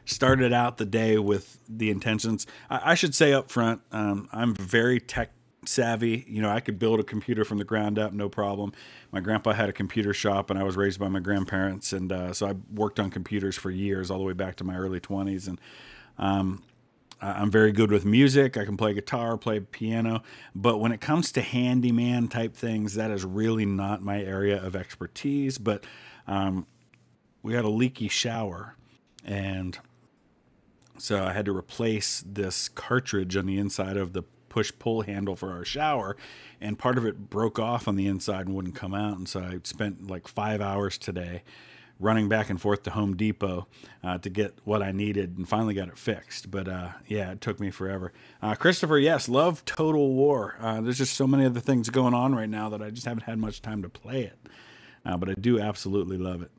started out the day with the intentions. I should say up front, I'm very tech savvy. You know, I could build a computer from the ground up, no problem. My grandpa had a computer shop, and I was raised by my grandparents, and so I worked on computers for years, all the way back to my early 20s. And I'm very good with music. I can play guitar, play piano, but when it comes to handyman type things, that is really not my area of expertise. But we had a leaky shower, and so I had to replace this cartridge on the inside of the push-pull handle for our shower, and part of it broke off on the inside and wouldn't come out. And so I spent like 5 hours today running back and forth to Home Depot to get what I needed, and finally got it fixed. But yeah, it took me forever. Christopher, yes, love Total War. There's just so many other things going on right now that I just haven't had much time to play it. But I do absolutely love it.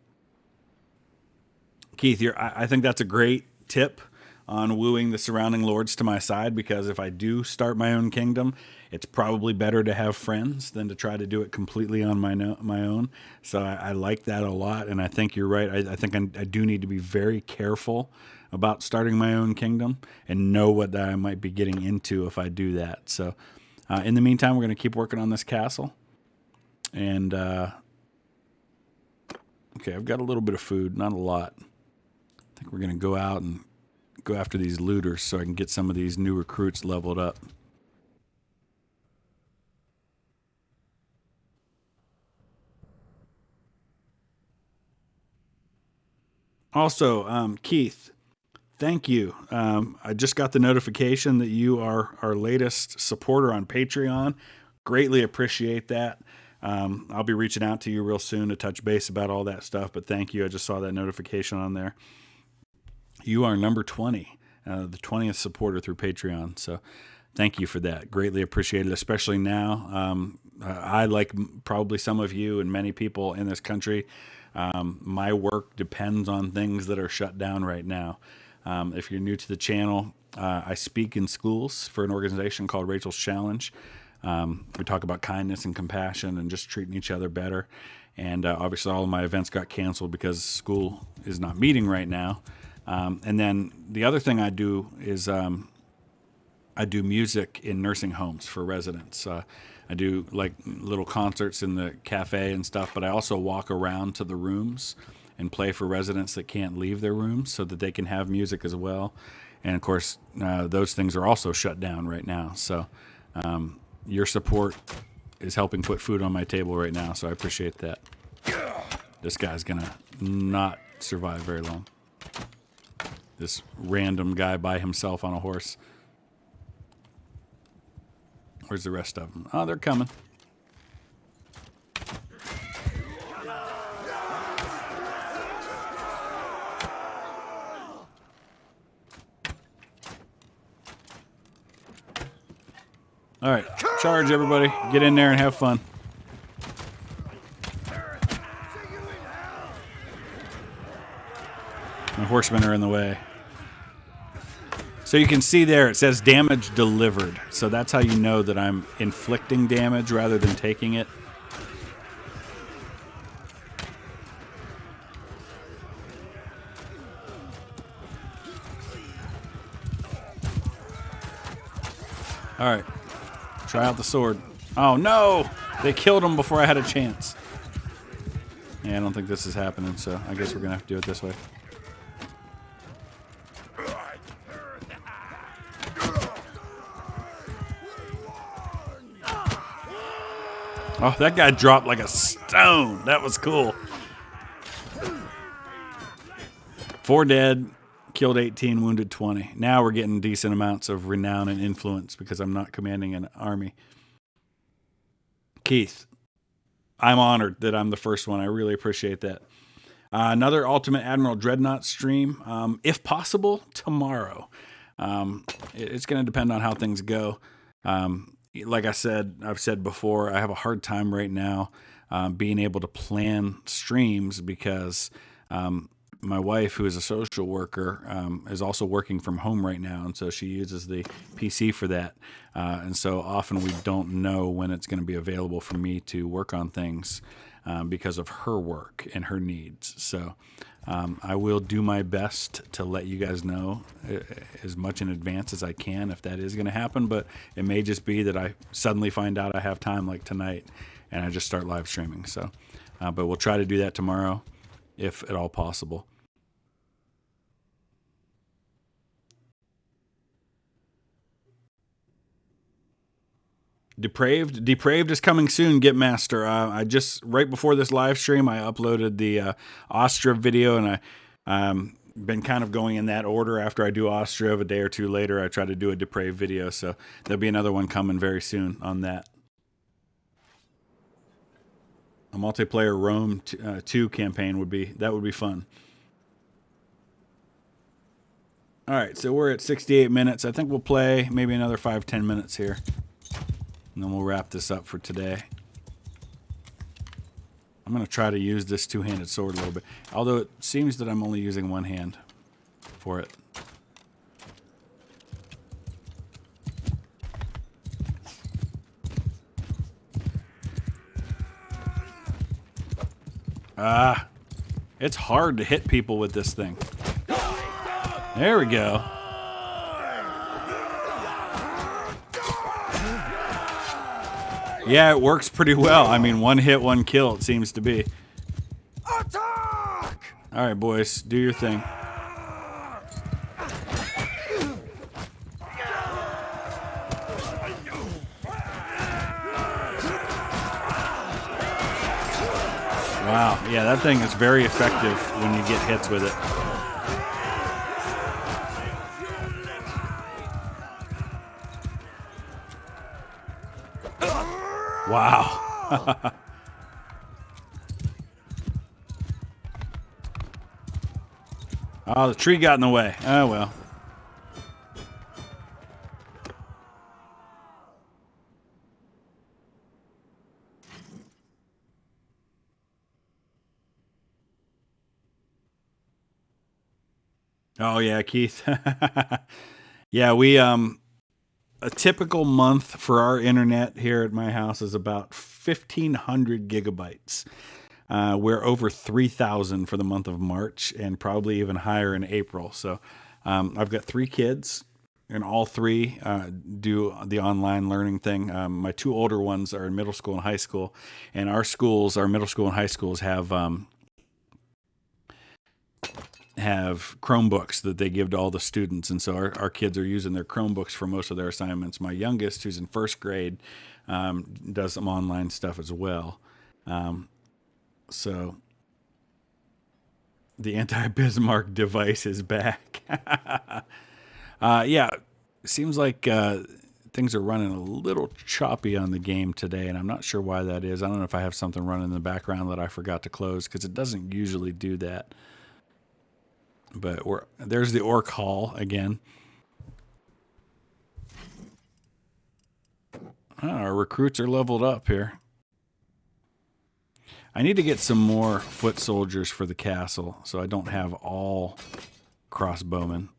Keith, I think that's a great tip on wooing the surrounding lords to my side, because if I do start my own kingdom, it's probably better to have friends than to try to do it completely on my own. So I like that a lot, and I think you're right. I think I do need to be very careful about starting my own kingdom and know what I might be getting into if I do that. So in the meantime, we're going to keep working on this castle. And okay, I've got a little bit of food, not a lot. I think we're going to go out and go after these looters so I can get some of these new recruits leveled up. Also, Keith, thank you. I just got the notification that you are our latest supporter on Patreon. Greatly appreciate that. I'll be reaching out to you real soon to touch base about all that stuff, but thank you. I just saw that notification on there. You are number 20, the 20th supporter through Patreon. So thank you for that. Greatly appreciated, especially now. I, like probably some of you and many people in this country, my work depends on things that are shut down right now. If you're new to the channel, I speak in schools for an organization called Rachel's Challenge. We talk about kindness and compassion and just treating each other better. And obviously all of my events got canceled because school is not meeting right now. And then the other thing I do is I do music in nursing homes for residents. I do like little concerts in the cafe and stuff, but I also walk around to the rooms and play for residents that can't leave their rooms so that they can have music as well. And of course, those things are also shut down right now. So your support is helping put food on my table right now, so I appreciate that. This guy's gonna not survive very long. This random guy by himself on a horse. Where's the rest of them? Oh, they're coming. All right, charge everybody. Get in there and have fun. The horsemen are in the way. So you can see there, it says damage delivered. So that's how you know that I'm inflicting damage rather than taking it. All right, try out the sword. Oh no, they killed him before I had a chance. Yeah, I don't think this is happening, so I guess we're gonna have to do it this way. Oh, that guy dropped like a stone. That was cool. 4 dead, killed 18, wounded 20. Now we're getting decent amounts of renown and influence because I'm not commanding an army. Keith, I'm honored that I'm the first one. I really appreciate that. Another Ultimate Admiral Dreadknots stream, if possible, tomorrow. It's going to depend on how things go. Like I've said before, I have a hard time right now being able to plan streams because my wife, who is a social worker, is also working from home right now, and so she uses the PC for that. And so often we don't know when it's going to be available for me to work on things because of her work and her needs. So I will do my best to let you guys know as much in advance as I can if that is going to happen, but it may just be that I suddenly find out I have time like tonight and I just start live streaming. So, but we'll try to do that tomorrow if at all possible. Depraved is coming soon, Get Master. I just, right before this live stream, I uploaded the Ostriv video, and I been kind of going in that order. After I do Ostriv, a day or two later, I try to do a Depraved video, so there'll be another one coming very soon on that. A multiplayer Rome 2 campaign would be fun. All right, so we're at 68 minutes. I think we'll play maybe another 5-10 minutes here. And then we'll wrap this up for today. I'm going to try to use this two-handed sword a little bit. Although it seems that I'm only using one hand for it. It's hard to hit people with this thing. There we go. Yeah, it works pretty well. I mean, one hit, one kill, it seems to be. Attack! All right, boys, do your thing. Wow, yeah, that thing is very effective when you get hits with it. Wow. Oh, the tree got in the way. Oh, well. Oh, yeah, Keith. Yeah, we a typical month for our internet here at my house is about 1,500 gigabytes. We're over 3,000 for the month of March and probably even higher in April. So I've got 3 kids, and all 3 do the online learning thing. My 2 older ones are in middle school and high school, and our middle school and high schools have Chromebooks that they give to all the students, and so our kids are using their Chromebooks for most of their assignments. My youngest, who's in first grade, does some online stuff as well. So the anti-Bismarck device is back. Yeah, seems like things are running a little choppy on the game today, and I'm not sure why that is. I don't know if I have something running in the background that I forgot to close, because it doesn't usually do that. But there's the Orc Hall again. Oh, our recruits are leveled up here. I need to get some more foot soldiers for the castle, so I don't have all crossbowmen.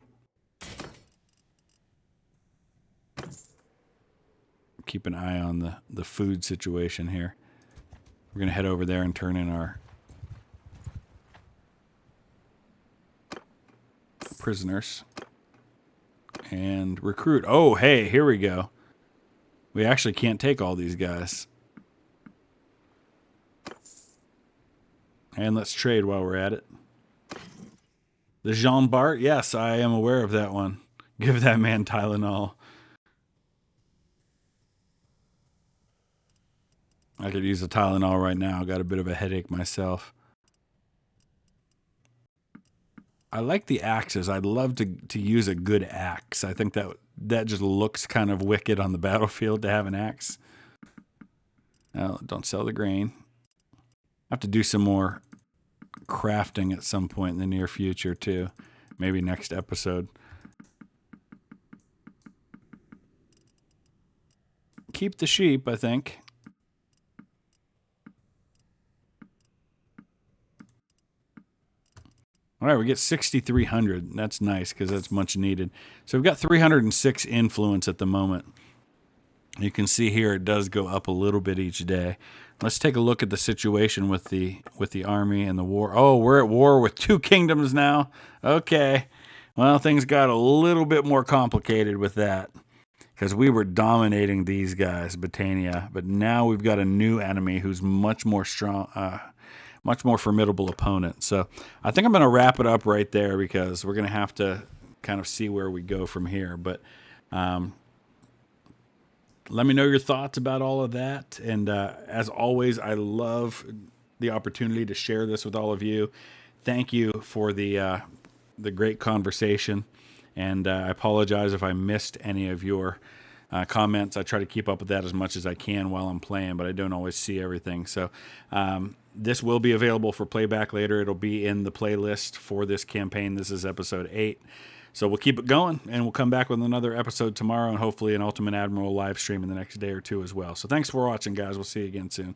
Keep an eye on the food situation here. We're going to head over there and turn in our prisoners. And recruit. Oh, hey, here we go. We actually can't take all these guys. And let's trade while we're at it. The Jean Bart? Yes, I am aware of that one. Give that man Tylenol. I could use a Tylenol right now. Got a bit of a headache myself. I like the axes. I'd love to use a good axe. I think that just looks kind of wicked on the battlefield to have an axe. Oh, don't sell the grain. I have to do some more crafting at some point in the near future too. Maybe next episode. Keep the sheep, I think. All right, we get 6,300. That's nice because that's much needed. So we've got 306 influence at the moment. You can see here it does go up a little bit each day. Let's take a look at the situation with the army and the war. Oh, we're at war with 2 kingdoms now. Okay. Well, things got a little bit more complicated with that because we were dominating these guys, Britannia, but now we've got a new enemy who's much more strong, much more formidable opponent. So I think I'm going to wrap it up right there because we're going to have to kind of see where we go from here. But let me know your thoughts about all of that. And as always, I love the opportunity to share this with all of you. Thank you for the great conversation. And I apologize if I missed any of your comments. I try to keep up with that as much as I can while I'm playing, but I don't always see everything. So this will be available for playback later. It'll be in the playlist for this campaign. This is episode 8. So we'll keep it going, and we'll come back with another episode tomorrow and hopefully an Ultimate Admiral live stream in the next day or two as well. So thanks for watching, guys. We'll see you again soon.